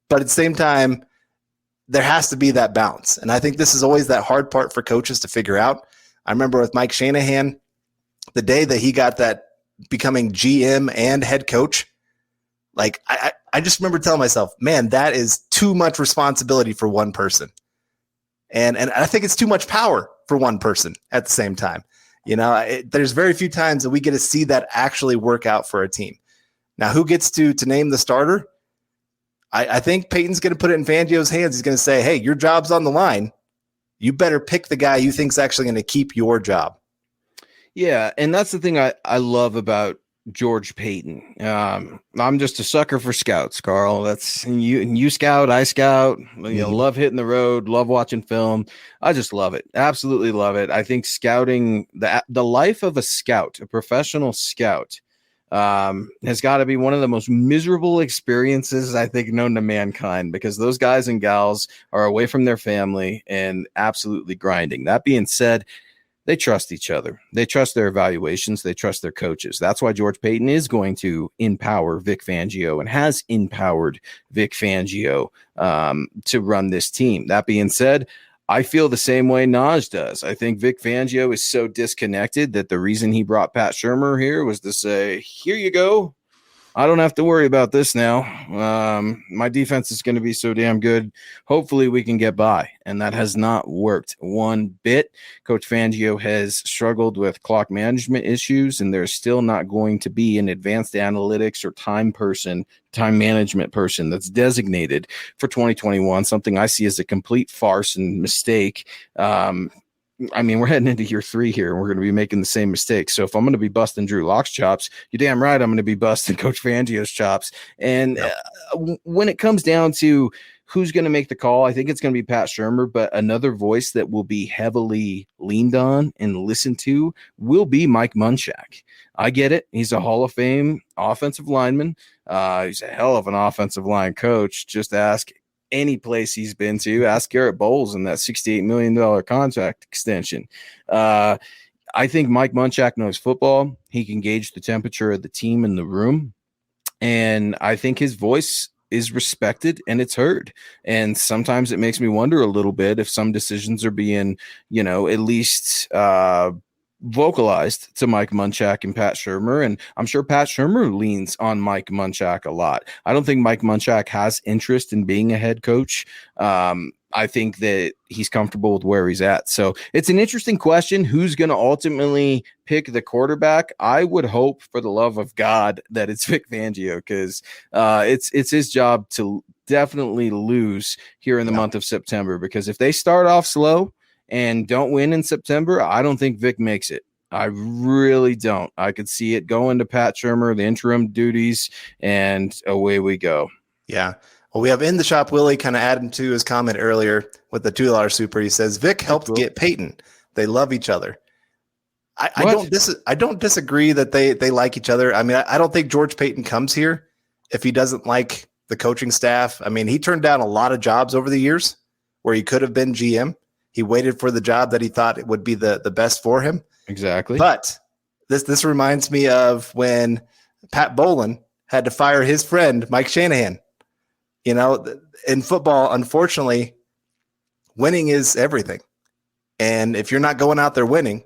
But at the same time, there has to be that balance. And I think this is always that hard part for coaches to figure out. I remember with Mike Shanahan, the day that he got that becoming GM and head coach, like I just remember telling myself, man, that is too much responsibility for one person. And I think it's too much power for one person at the same time. There's very few times that we get to see that actually work out for a team. Now, who gets to name the starter? I think Peyton's going to put it in Fangio's hands. He's going to say, hey, your job's on the line. You better pick the guy you think's actually going to keep your job. Yeah, and that's the thing I love about George Payton. I'm just a sucker for scouts, Carl. That's you scout, I scout. Love hitting the road, love watching film. I just love it. Absolutely love it. I think scouting, the life of a scout, a professional scout, has got to be one of the most miserable experiences I think known to mankind, because those guys and gals are away from their family and absolutely grinding. That being said, they trust each other. They trust their evaluations. They trust their coaches. That's why George Payton is going to empower Vic Fangio and has empowered Vic Fangio to run this team. That being said, I feel the same way Naj does. I think Vic Fangio is so disconnected that the reason he brought Pat Shurmur here was to say, here you go. I don't have to worry about this now. My defense is going to be so damn good. Hopefully we can get by. And that has not worked one bit. Coach Fangio has struggled with clock management issues, and there's still not going to be an advanced analytics or time management person that's designated for 2021, something I see as a complete farce and mistake. I mean, we're heading into year 3 here, and we're going to be making the same mistakes. So if I'm going to be busting Drew Lock's chops, you're damn right I'm going to be busting Coach Fangio's chops. And when it comes down to who's going to make the call, I think it's going to be Pat Shurmur, but another voice that will be heavily leaned on and listened to will be Mike Munchak. I get it. He's a Hall of Fame offensive lineman. He's a hell of an offensive line coach. Just ask any place he's been to. Ask Garrett Bowles in that $68 million contract extension. I think Mike Munchak knows football. He can gauge the temperature of the team in the room. And I think his voice is respected and it's heard. And sometimes it makes me wonder a little bit if some decisions are being, at least vocalized to Mike Munchak and Pat Shurmur. And I'm sure Pat Shurmur leans on Mike Munchak a lot. I don't think Mike Munchak has interest in being a head coach. I think that he's comfortable with where he's at. So it's an interesting question. Who's going to ultimately pick the quarterback? I would hope, for the love of God, that it's Vic Fangio, because it's his job to definitely lose here in the month of September, because if they start off slow and don't win in September, I don't think Vic makes it. I really don't. I could see it going to Pat Shurmur, the interim duties, and away we go. Yeah. Well, we have In the Shop Willie kind of adding to his comment earlier with the $2 super. He says Vic helped get Peyton. They love each other. I don't disagree that they like each other. I mean, I don't think George Payton comes here if he doesn't like the coaching staff. I mean, he turned down a lot of jobs over the years where he could have been GM. He waited for the job that he thought would be the best for him. Exactly. But this reminds me of when Pat Bowlen had to fire his friend Mike Shanahan. In football, unfortunately, winning is everything. And if you're not going out there winning,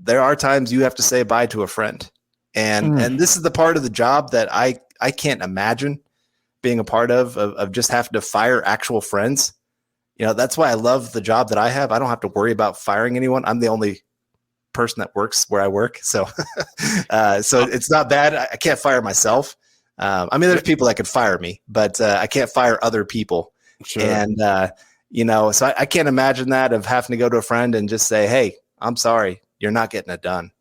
there are times you have to say bye to a friend. And this is the part of the job that I can't imagine being a part of just having to fire actual friends. That's why I love the job that I have. I don't have to worry about firing anyone. I'm the only person that works where I work. So it's not bad. I can't fire myself. There's people that could fire me, but I can't fire other people. Sure. And, so I can't imagine that of having to go to a friend and just say, hey, I'm sorry, you're not getting it done.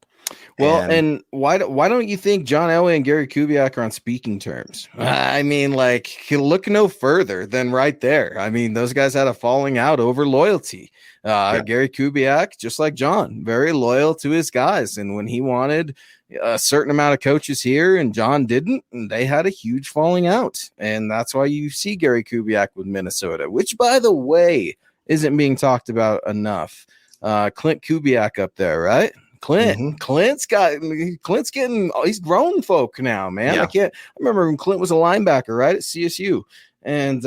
Well, and why don't you think John Elway and Gary Kubiak are on speaking terms? Look no further than right there. I mean, those guys had a falling out over loyalty. Gary Kubiak, just like John, very loyal to his guys. And when he wanted a certain amount of coaches here and John didn't, and they had a huge falling out. And that's why you see Gary Kubiak with Minnesota, which, by the way, isn't being talked about enough. Clint Kubiak up there, right? Clint's getting, he's grown folk now, man. Yeah. I remember when Clint was a linebacker, right, at CSU. And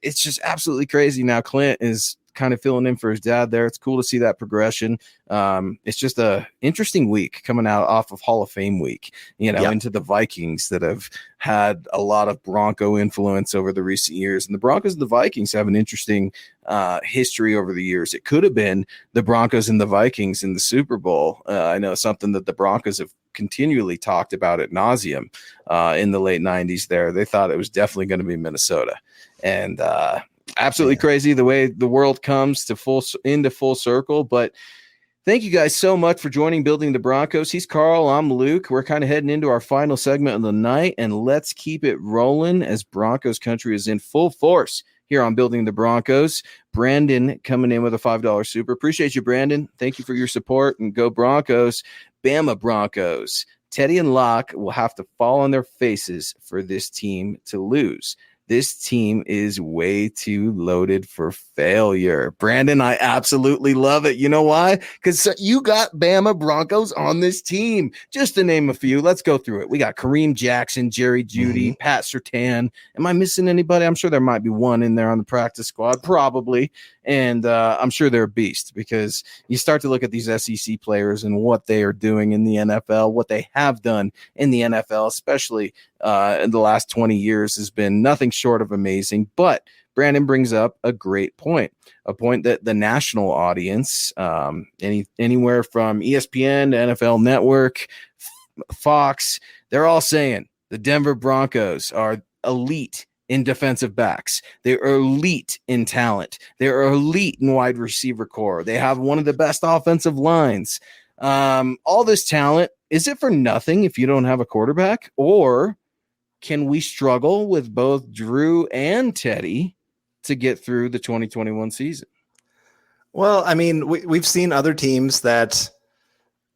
it's just absolutely crazy. Now Clint is kind of filling in for his dad there. It's cool to see that progression. It's just a interesting week coming out off of Hall of Fame week, into the Vikings that have had a lot of Bronco influence over the recent years. And the Broncos and the Vikings have an interesting history over the years. It could have been the Broncos and the Vikings in the Super Bowl. I know something that the Broncos have continually talked about ad nauseum in the late 90s there. They thought it was definitely going to be Minnesota. And absolutely crazy the way the world comes into full circle. But thank you guys so much for joining Building the Broncos. He's Carl. I'm Luke. We're kind of heading into our final segment of the night, and let's keep it rolling as Broncos country is in full force here on Building the Broncos. Brandon coming in with a $5 super. Appreciate you, Brandon. Thank you for your support, and go Broncos. Bama Broncos. Teddy and Locke will have to fall on their faces for this team to lose. This team is way too loaded for failure. Brandon, I absolutely love it. You know why? Because you got Bama Broncos on this team. Just to name a few, let's go through it. We got Kareem Jackson, Jerry Jeudy, Pat Surtain. Am I missing anybody? I'm sure there might be one in there on the practice squad, probably. And I'm sure they're a beast, because you start to look at these SEC players and what they are doing in the NFL, what they have done in the NFL, especially in the last 20 years, has been nothing short of amazing. But Brandon brings up a great point, a point that the national audience, anywhere from ESPN to NFL Network, Fox, they're all saying the Denver Broncos are elite in defensive backs. They're elite in talent. They're elite in wide receiver core. They have one of the best offensive lines. All this talent, is it for nothing if you don't have a quarterback? Or can we struggle with both Drew and Teddy to get through the 2021 season? Well, I mean, we've seen other teams that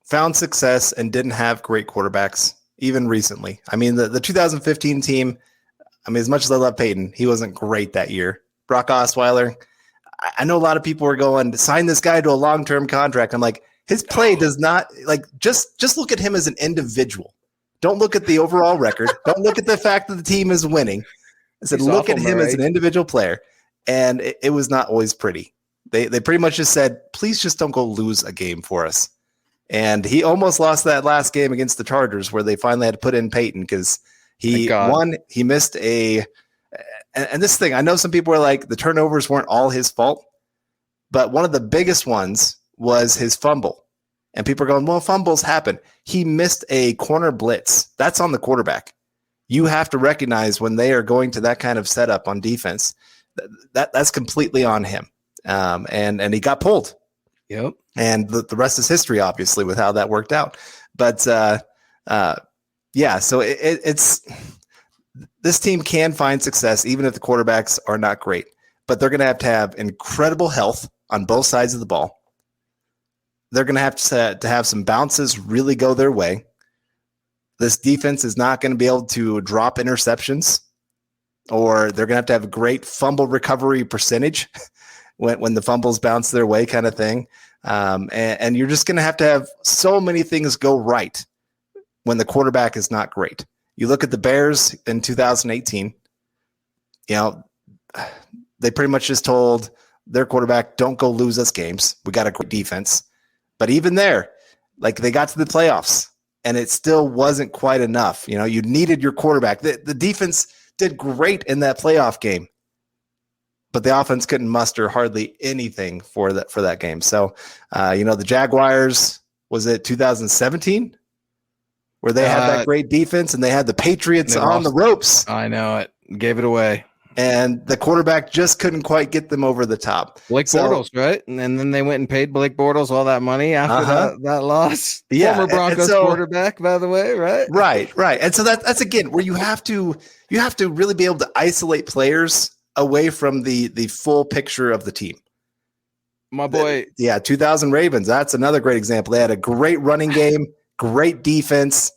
found success and didn't have great quarterbacks, even recently. I mean, the 2015 team, I mean, as much as I love Peyton, he wasn't great that year. Brock Osweiler, I know a lot of people are going to sign this guy to a long-term contract. I'm like, his play does not, like, just look at him as an individual. Don't look at the overall record. Don't look at the fact that the team is winning. I said, look at him as an individual player. And it was not always pretty. They pretty much just said, please just don't go lose a game for us. And he almost lost that last game against the Chargers where they finally had to put in Peyton because he missed and this thing, I know some people are like, the turnovers weren't all his fault, but one of the biggest ones was his fumble. And people are going, well, fumbles happen. He missed a corner blitz. That's on the quarterback. You have to recognize when they are going to that kind of setup on defense, that's completely on him. And he got pulled. Yep. And the rest is history, obviously, with how that worked out. But yeah, so it's this team can find success even if the quarterbacks are not great. But they're going to have incredible health on both sides of the ball. They're going to have some bounces really go their way. This defense is not going to be able to drop interceptions, or they're going to have a great fumble recovery percentage when the fumbles bounce their way, kind of thing. And you're just going to have so many things go right when the quarterback is not great. You look at the Bears in 2018, they pretty much just told their quarterback, don't go lose us games. We got a great defense. But even there, like, they got to the playoffs and it still wasn't quite enough. You needed your quarterback. The defense did great in that playoff game, but the offense couldn't muster hardly anything for that game. So, the Jaguars, was it 2017 where they had that great defense and they had the Patriots on the ropes? I know it. Gave it away. And the quarterback just couldn't quite get them over the top. Blake Bortles, right? And then they went and paid Blake Bortles all that money after that loss. Yeah. Former Broncos quarterback, by the way, right? Right. And so that's again where you have to really be able to isolate players away from the full picture of the team. My boy. 2000 Ravens. That's another great example. They had a great running game, great defense,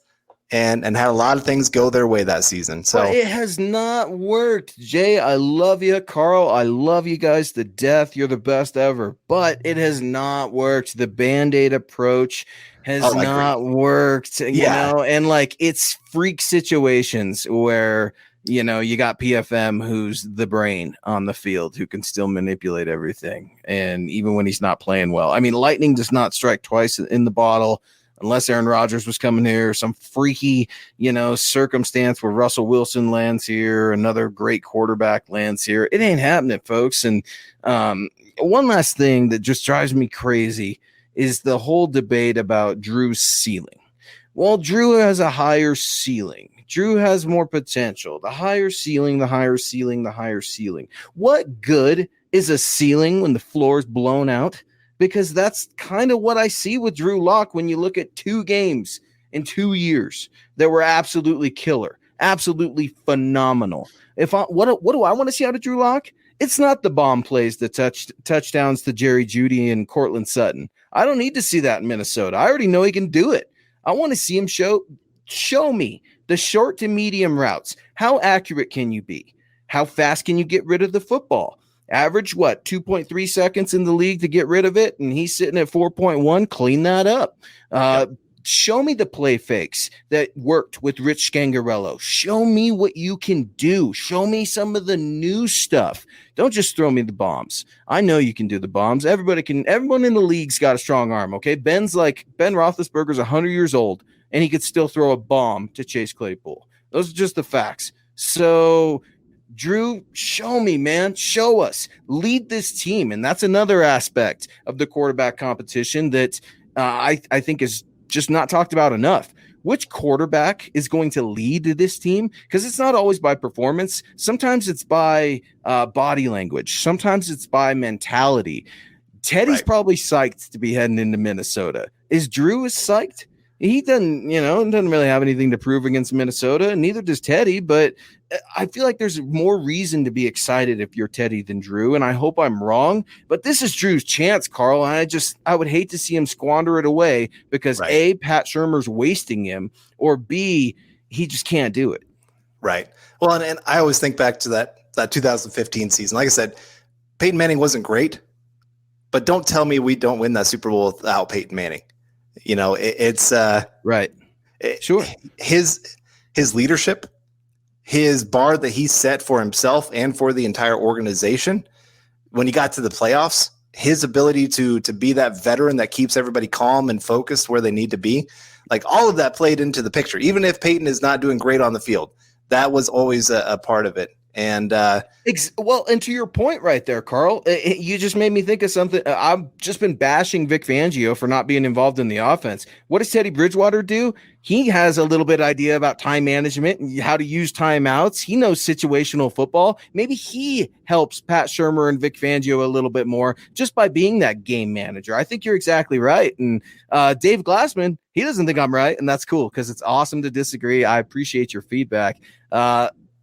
and had a lot of things go their way that season. So but it has not worked. Jay, I love you. Carl, I love you guys to death. You're the best ever. But it has not worked. The Band-Aid approach has not worked. And like, it's freak situations where you got PFM, who's the brain on the field, who can still manipulate everything. And even when he's not playing well, I mean, lightning does not strike twice in the bottle. Unless Aaron Rodgers was coming here, some freaky, circumstance where Russell Wilson lands here, another great quarterback lands here. It ain't happening, folks. And one last thing that just drives me crazy is the whole debate about Drew's ceiling. Well, Drew has a higher ceiling. Drew has more potential. The higher ceiling, the higher ceiling, the higher ceiling. What good is a ceiling when the floor is blown out? Because that's kind of what I see with Drew Lock when you look at 2 games in 2 years that were absolutely killer, absolutely phenomenal. What do I want to see out of Drew Lock? It's not the bomb plays, the touchdowns to Jerry Jeudy and Cortland Sutton. I don't need to see that in Minnesota. I already know he can do it. I want to see him show me the short to medium routes. How accurate can you be? How fast can you get rid of the football? Average, 2.3 seconds in the league to get rid of it, and he's sitting at 4.1. Clean that up. Show me the play fakes that worked with Rich Scangarello. Show me what you can do. Show me some of the new stuff. Don't just throw me the bombs. I know you can do the bombs. Everyone in the league's got a strong arm, okay? Ben Roethlisberger's 100 years old, and he could still throw a bomb to Chase Claypool. Those are just the facts. So Drew, show me, man. Show us. Lead this team. And that's another aspect of the quarterback competition that I think is just not talked about enough. Which quarterback is going to lead this team? Because it's not always by performance. Sometimes it's by body language. Sometimes it's by mentality. Teddy's probably psyched to be heading into Minnesota. Is Drew as psyched? He doesn't really have anything to prove against Minnesota, and neither does Teddy, but I feel like there's more reason to be excited if you're Teddy than Drew, and I hope I'm wrong, but this is Drew's chance, Carl, and I would hate to see him squander it away because Right. A, Pat Shurmur's wasting him, or B, he just can't do it. Right. Well, and I always think back to that 2015 season. Like I said, Peyton Manning wasn't great, but don't tell me we don't win that Super Bowl without Peyton Manning. It's right. Sure. His leadership, his bar that he set for himself and for the entire organization when he got to the playoffs, his ability to be that veteran that keeps everybody calm and focused where they need to be, like all of that played into the picture. Even if Peyton is not doing great on the field, that was always a part of it. And and to your point right there, Carl, you just made me think of something. I've just been bashing Vic Fangio for not being involved in the offense. What does Teddy Bridgewater do? He has a little bit idea about time management and how to use timeouts. He knows situational football. Maybe he helps Pat Shurmur and Vic Fangio a little bit more just by being that game manager. I think you're exactly right. And Dave Glassman, he doesn't think I'm right, and that's cool because it's awesome to disagree. I appreciate your feedback.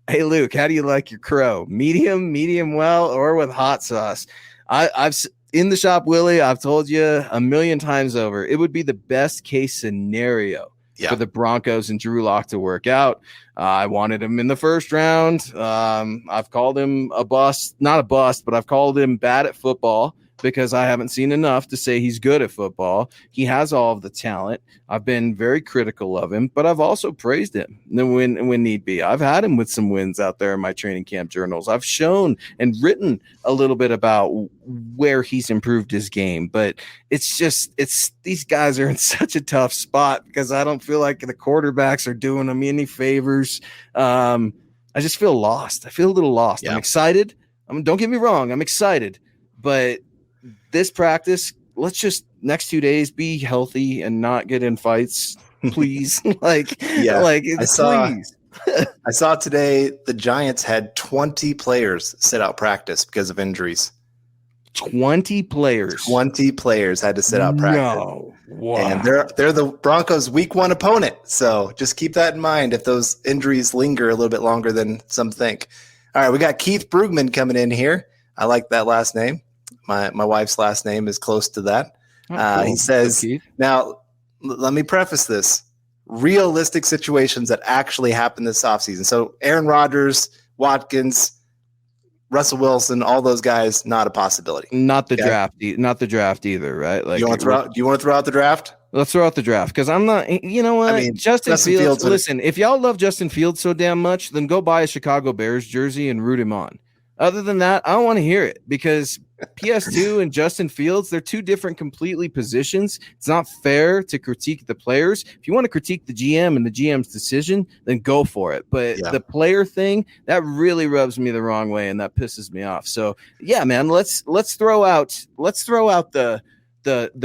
Hey, Luke, how do you like your crow? Medium well, or with hot sauce? I've in the shop, Willie, I've told you a million times over, it would be the best case scenario for the Broncos and Drew Lock to work out. I wanted him in the first round. I've called him a bust, not a bust, but I've called him bad at football because I haven't seen enough to say he's good at football. He has all of the talent. I've been very critical of him, but I've also praised him when need be. I've had him with some wins out there in my training camp journals. I've shown and written a little bit about where he's improved his game, but it's these guys are in such a tough spot because I don't feel like the quarterbacks are doing them any favors. I just feel lost. I feel a little lost. Yeah. I'm excited. Don't get me wrong. I'm excited, but this practice, let's just next 2 days be healthy and not get in fights, please. I saw today the Giants had 20 players sit out practice because of injuries. 20 players. 20 players had to sit out practice. No. Wow. And they're the Broncos' week 1 opponent. So just keep that in mind if those injuries linger a little bit longer than some think. All right, we got Keith Brookman coming in here. I like that last name. My wife's last name is close to that. Cool. He says, now, let me preface this. Realistic situations that actually happen this offseason. So Aaron Rodgers, Watkins, Russell Wilson, all those guys, not a possibility. Not the draft either, right? Like, do you want to throw out the draft? Let's throw out the draft because I'm not. You know what? Justin Fields. Listen, if y'all love Justin Fields so damn much, then go buy a Chicago Bears jersey and root him on. Other than that, I don't want to hear it because PS2 and Justin Fields, they're two different completely positions. It's not fair to critique the players. If you want to critique the GM and the GM's decision, then go for it. But the player thing, that really rubs me the wrong way and that pisses me off. So yeah, man, let's throw out the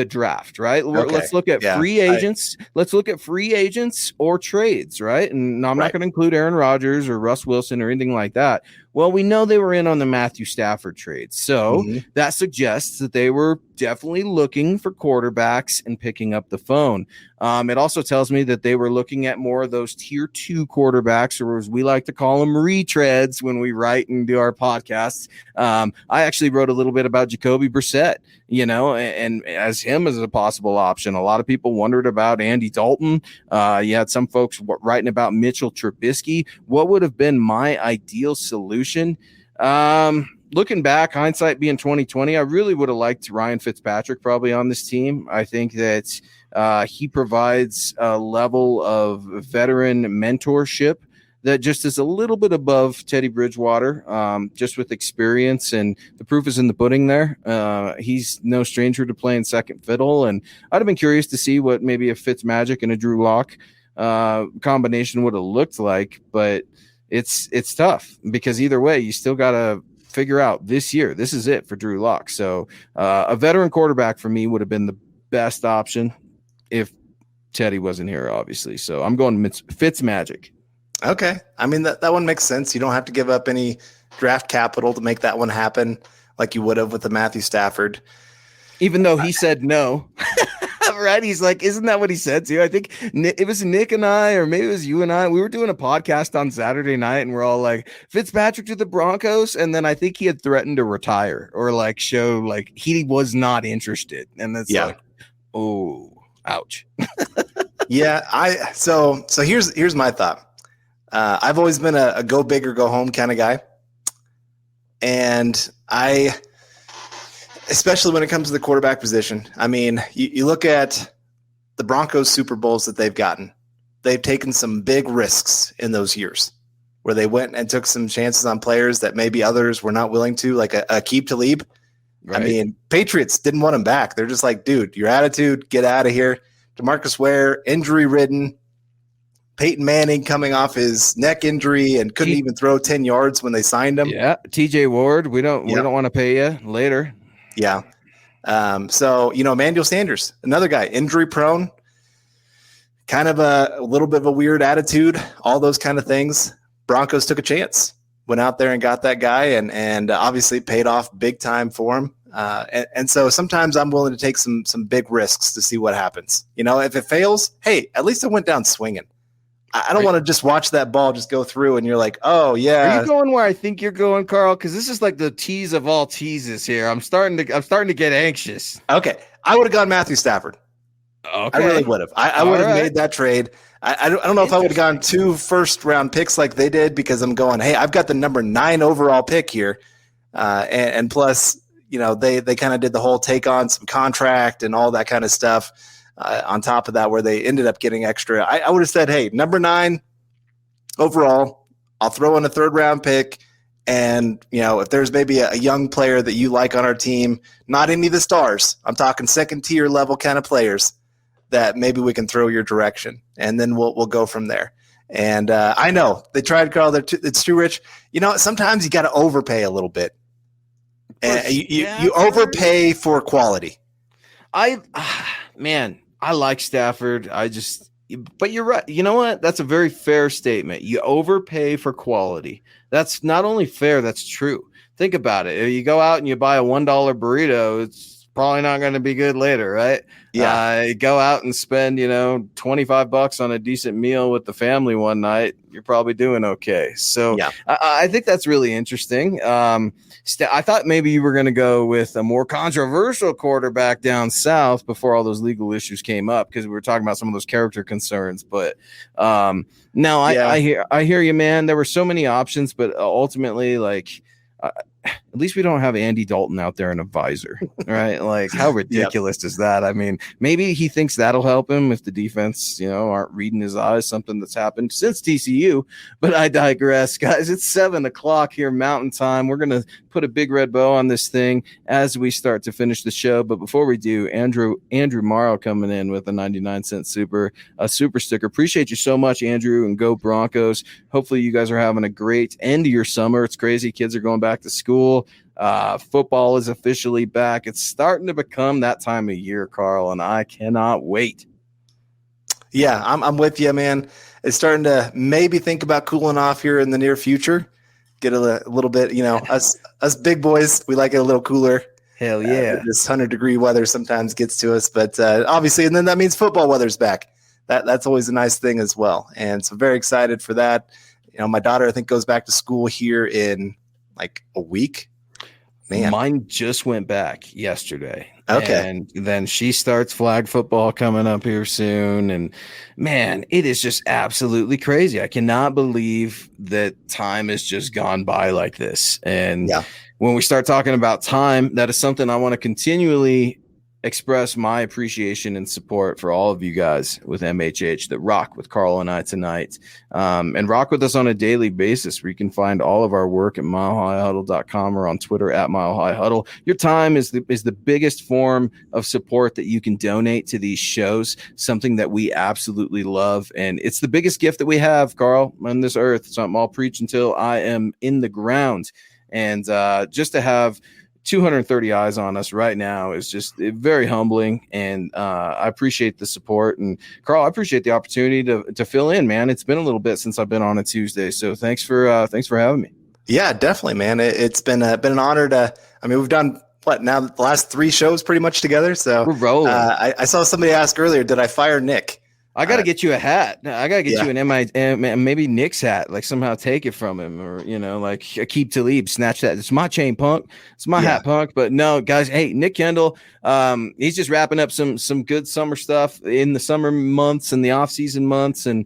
draft, right? Okay. Let's look at free agents. Let's look at free agents or trades, right? And I'm not going to include Aaron Rodgers or Russ Wilson or anything like that. Well, we know they were in on the Matthew Stafford trade. So that suggests that they were definitely looking for quarterbacks and picking up the phone. It also tells me that they were looking at more of those tier 2 quarterbacks, or as we like to call them, retreads when we write and do our podcasts. I actually wrote a little bit about Jacoby Brissett, and as him as a possible option. A lot of people wondered about Andy Dalton. You had some folks writing about Mitchell Trubisky. What would have been my ideal solution? Looking back, hindsight being 2020, I really would have liked Ryan Fitzpatrick probably on this team. I think that he provides a level of veteran mentorship that just is a little bit above Teddy Bridgewater, just with experience, and the proof is in the pudding there. He's no stranger to playing second fiddle, and I'd have been curious to see what maybe a Fitzmagic and a Drew Lock combination would have looked like, but it's tough because either way, you still got to figure out this year. This is it for Drew Lock. So a veteran quarterback for me would have been the best option if Teddy wasn't here, obviously. So I'm going Fitzmagic. Okay. I mean, that one makes sense. You don't have to give up any draft capital to make that one happen like you would have with the Matthew Stafford. Even though he said no. Right? He's like, isn't that what he said too? I think it was Nick and I, or maybe it was you and I. We were doing a podcast on Saturday night, and we're all like, Fitzpatrick to the Broncos, and then I think he had threatened to retire or like show like he was not interested, and that's like, oh, ouch. Yeah, so here's my thought. I've always been a go big or go home kind of guy, and especially when it comes to the quarterback position. I mean, you look at the Broncos Super Bowls that they've gotten. They've taken some big risks in those years where they went and took some chances on players that maybe others were not willing to, like a Aqib Talib. Right. I mean, Patriots didn't want him back. They're just like, dude, your attitude, get out of here. DeMarcus Ware, injury-ridden. Peyton Manning coming off his neck injury and couldn't even throw 10 yards when they signed him. Yeah, TJ Ward, we don't want to pay you later. Yeah. So, Emmanuel Sanders, another guy, injury prone, kind of a little bit of a weird attitude, all those kind of things. Broncos took a chance, went out there and got that guy and obviously paid off big time for him. And so sometimes I'm willing to take some big risks to see what happens. If it fails, hey, at least I went down swinging. I don't want to just watch that ball just go through and you're like, oh yeah. Are you going where I think you're going, Carl? Because this is like the tease of all teases here. I'm starting to get anxious. Okay, I would have gone Matthew Stafford. Okay, I really would have. I would have made that trade. I don't know if I would have gone 2 first-round picks like they did because I'm going, hey, I've got the number 9 overall pick here, and plus, they kind of did the whole take on some contract and all that kind of stuff. On top of that, where they ended up getting extra, I would have said, hey, number 9 overall, I'll throw in a 3rd-round pick. And, if there's maybe a young player that you like on our team, not any of the stars, I'm talking 2nd-tier level kind of players that maybe we can throw your direction. And then we'll go from there. And I know they tried to call it's too rich. Sometimes you got to overpay a little bit. And you overpay for quality. I like Stafford. But you're right. You know what? That's a very fair statement. You overpay for quality. That's not only fair, that's true. Think about it. If you go out and you buy a $1 burrito, it's probably not going to be good later, right? Yeah. You go out and spend, $25 on a decent meal with the family one night, you're probably doing okay. So yeah. I think that's really interesting. I thought maybe you were going to go with a more controversial quarterback down south before all those legal issues came up, because we were talking about some of those character concerns. But no, I hear you, man. There were so many options, but ultimately, at least we don't have Andy Dalton out there in a visor, right? Like, how ridiculous is that? I mean, maybe he thinks that'll help him if the defense, aren't reading his eyes, something that's happened since TCU. But I digress, guys. It's 7:00 here Mountain Time. We're going to put a big red bow on this thing as we start to finish the show. But before we do, Andrew Morrow coming in with a 99-cent super sticker. Appreciate you so much, Andrew, and go Broncos. Hopefully you guys are having a great end of your summer. It's crazy. Kids are going back to school. Football is officially back. It's starting to become that time of year, Carl, and I cannot wait. Yeah, I'm with you, man. It's starting to maybe think about cooling off here in the near future. Get a little bit, us big boys, we like it a little cooler. Hell yeah. This 100-degree weather sometimes gets to us, but obviously, and then that means football weather's back. That's always a nice thing as well. And so very excited for that. My daughter, I think, goes back to school here in like a week. Man. Mine just went back yesterday. Okay. And then she starts flag football coming up here soon. And man, it is just absolutely crazy. I cannot believe that time has just gone by like this. And when we start talking about time, that is something I want to continually express my appreciation and support for all of you guys with MHH that rock with Carl and I tonight, and rock with us on a daily basis, where you can find all of our work at milehighhuddle.com or on Twitter at milehighhuddle. Your time is the biggest form of support that you can donate to these shows, something that we absolutely love. And it's the biggest gift that we have, Carl, on this earth. Something I'll preach until I am in the ground. And just to have 230 eyes on us right now is just very humbling, and I appreciate the support. And Carl, I appreciate the opportunity to fill in, man. It's been a little bit since I've been on a Tuesday, so thanks for having me. Yeah, definitely, man. It's been an honor to. I mean, we've done now the last 3 shows pretty much together. So we're rolling. I saw somebody ask earlier, did I fire Nick? I got to get you a hat. I got to get you an maybe Nick's hat, like somehow take it from him, or, like Aqib Talib, snatch that. It's my chain, Punk. It's my hat, Punk. But no, guys, hey, Nick Kendall, he's just wrapping up some good summer stuff in the summer months and the off-season months and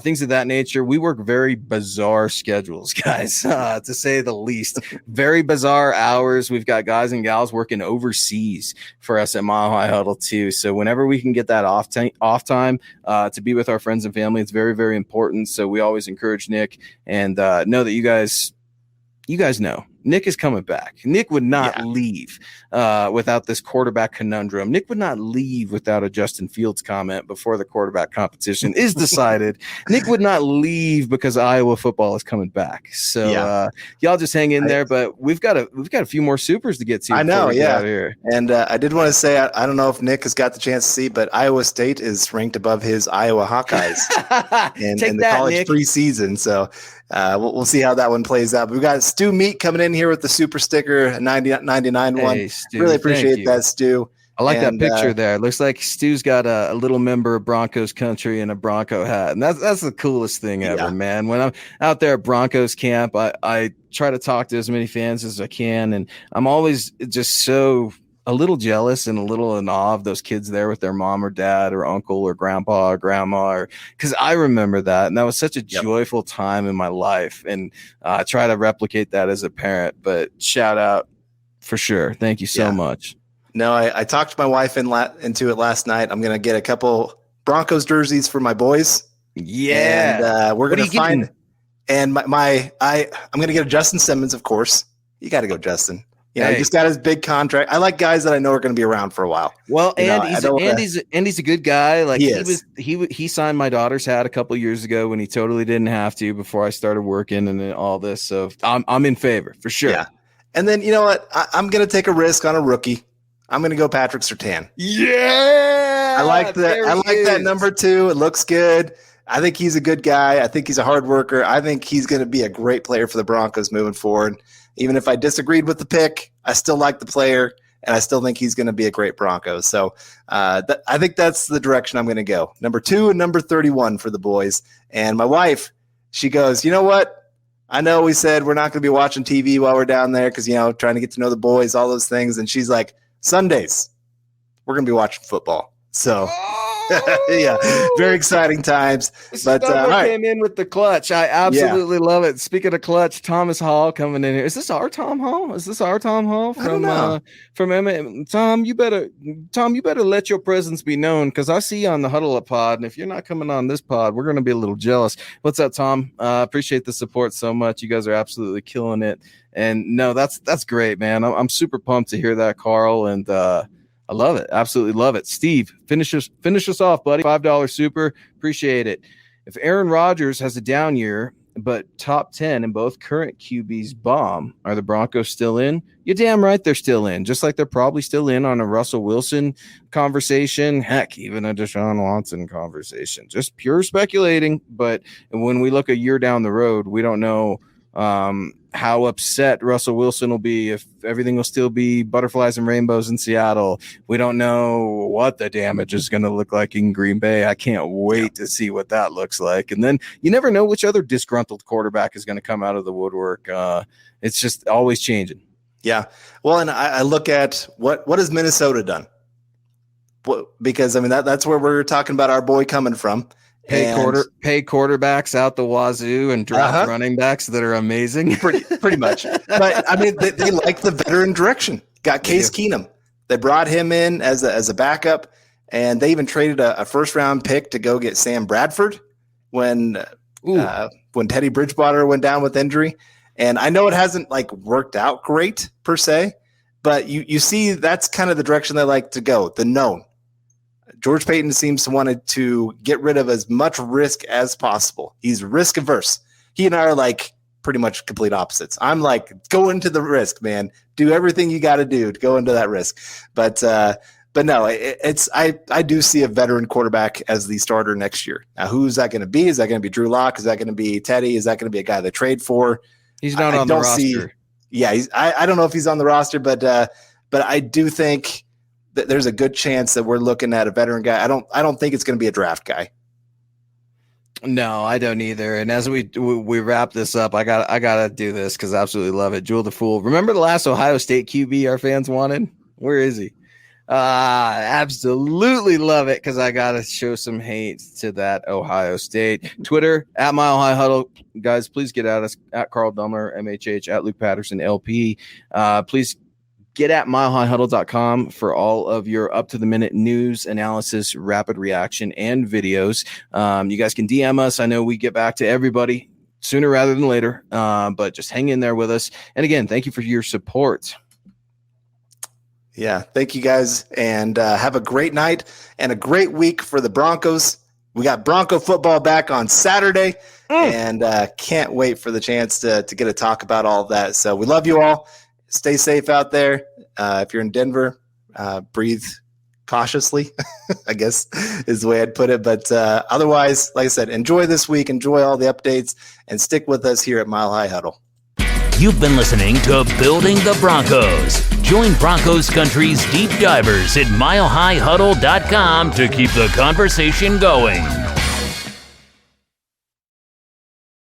things of that nature. We work very bizarre schedules, guys, to say the least. Very bizarre hours. We've got guys and gals working overseas for us at Mile High Huddle too. So whenever we can get that off time, to be with our friends and family, it's very, very important. So we always encourage Nick, and know that you guys know Nick is coming back. Nick would not leave without this quarterback conundrum. Nick would not leave without a Justin Fields comment before the quarterback competition is decided. Nick would not leave because Iowa football is coming back. So y'all just hang in there. But we've got a few more supers to get to. I know, here. And I did want to say, I don't know if Nick has got the chance to see, but Iowa State is ranked above his Iowa Hawkeyes in the college Nick. Preseason. So we'll see how that one plays out. But we got Stu Meat coming in here with the super sticker, 99 one. Hey, Stu, really appreciate that, Stu. I like that picture there. It looks like Stu's got a little member of Broncos country in a Bronco hat. And that's the coolest thing ever, man. When I'm out there at Broncos camp, I try to talk to as many fans as I can. And I'm always just so a little jealous and a little in awe of those kids there with their mom or dad or uncle or grandpa or grandma, because I remember that. And that was such a joyful time in my life. And I try to replicate that as a parent, but shout out for sure. Thank you so much. No, I talked to my wife into it last night. I'm going to get a couple Broncos jerseys for my boys. Yeah. And we're going to find, and I'm going to get a Justin Simmons, of course. You got to go, Justin. He just got his big contract. I like guys that I know are going to be around for a while. Well, Andy's a good guy. Like he signed my daughter's hat a couple years ago when he totally didn't have to before I started working and all this. So I'm in favor for sure. Yeah. And then you know what? I'm going to take a risk on a rookie. I'm going to go Patrick Surtain. Yeah, I like that number 2. It looks good. I think he's a good guy. I think he's a hard worker. I think he's going to be a great player for the Broncos moving forward. Even if I disagreed with the pick, I still like the player, and I still think he's going to be a great Broncos. So I think that's the direction I'm going to go. Number 2 and number 31 for the boys. And my wife, she goes, you know what? I know we said we're not going to be watching TV while we're down there because, trying to get to know the boys, all those things. And she's like, Sundays, we're going to be watching football. So very exciting times. But came in with the clutch. I absolutely love it. Speaking of clutch, Thomas Hall coming in here. Is this our Tom Hall? From Emmett? Tom, you better let your presence be known, because I see you on the Huddle Up pod, and if you're not coming on this pod, we're going to be a little jealous. What's up, Tom? Appreciate the support so much. You guys are absolutely killing it. And no, that's great, man. I'm super pumped to hear that, Carl, and I love it. Absolutely love it. Steve, finish us off, buddy. $5 super. Appreciate it. If Aaron Rodgers has a down year, but top 10 in both current QBs bomb, are the Broncos still in? You're damn right they're still in. Just like they're probably still in on a Russell Wilson conversation. Heck, even a Deshaun Watson conversation. Just pure speculating. But when we look a year down the road, we don't know how upset Russell Wilson will be, if everything will still be butterflies and rainbows in Seattle. We don't know what the damage is going to look like in Green Bay. I can't wait to see what that looks like. And then you never know which other disgruntled quarterback is going to come out of the woodwork. It's just always changing. Yeah. Well, and I look at what has Minnesota done? Because, that's where we're talking about our boy coming from. Pay quarterbacks out the wazoo and draft running backs that are amazing. Pretty much. But they like the veteran direction. Got Case Keenum. They brought him in as a backup, and they even traded a first round pick to go get Sam Bradford when Teddy Bridgewater went down with injury. And I know it hasn't worked out great per se, but you see that's kind of the direction they like to go, the known. George Payton seems to want to get rid of as much risk as possible. He's risk averse. He and I are pretty much complete opposites. I'm go into the risk, man. Do everything you got to do to go into that risk. But no, I do see a veteran quarterback as the starter next year. Now, who's that going to be? Is that going to be Drew Lock? Is that going to be Teddy? Is that going to be a guy they trade for? He's not on the roster. I don't know if he's on the roster, but but I do think that there's a good chance that we're looking at a veteran guy. I don't think it's going to be a draft guy. No, I don't either. And as we wrap this up, I gotta do this because I absolutely love it. Jewel the Fool. Remember the last Ohio State QB our fans wanted? Where is he? Absolutely love it because I gotta show some hate to that Ohio State. Twitter at Mile High Huddle. Guys, please get at us at Carl Dumler, MHH, at Luke Patterson, LP. Please get at milehighhuddle.com for all of your up-to-the-minute news, analysis, rapid reaction, and videos. You guys can DM us. I know we get back to everybody sooner rather than later, but just hang in there with us. And again, thank you for your support. Yeah, thank you guys, and have a great night and a great week for the Broncos. We got Bronco football back on Saturday, and can't wait for the chance to get to talk about all of that. So we love you all. Stay safe out there. If you're in Denver, breathe cautiously, I guess is the way I'd put it. But otherwise, like I said, enjoy this week, enjoy all the updates, and stick with us here at Mile High Huddle. You've been listening to Building the Broncos. Join Broncos Country's deep divers at milehighhuddle.com to keep the conversation going.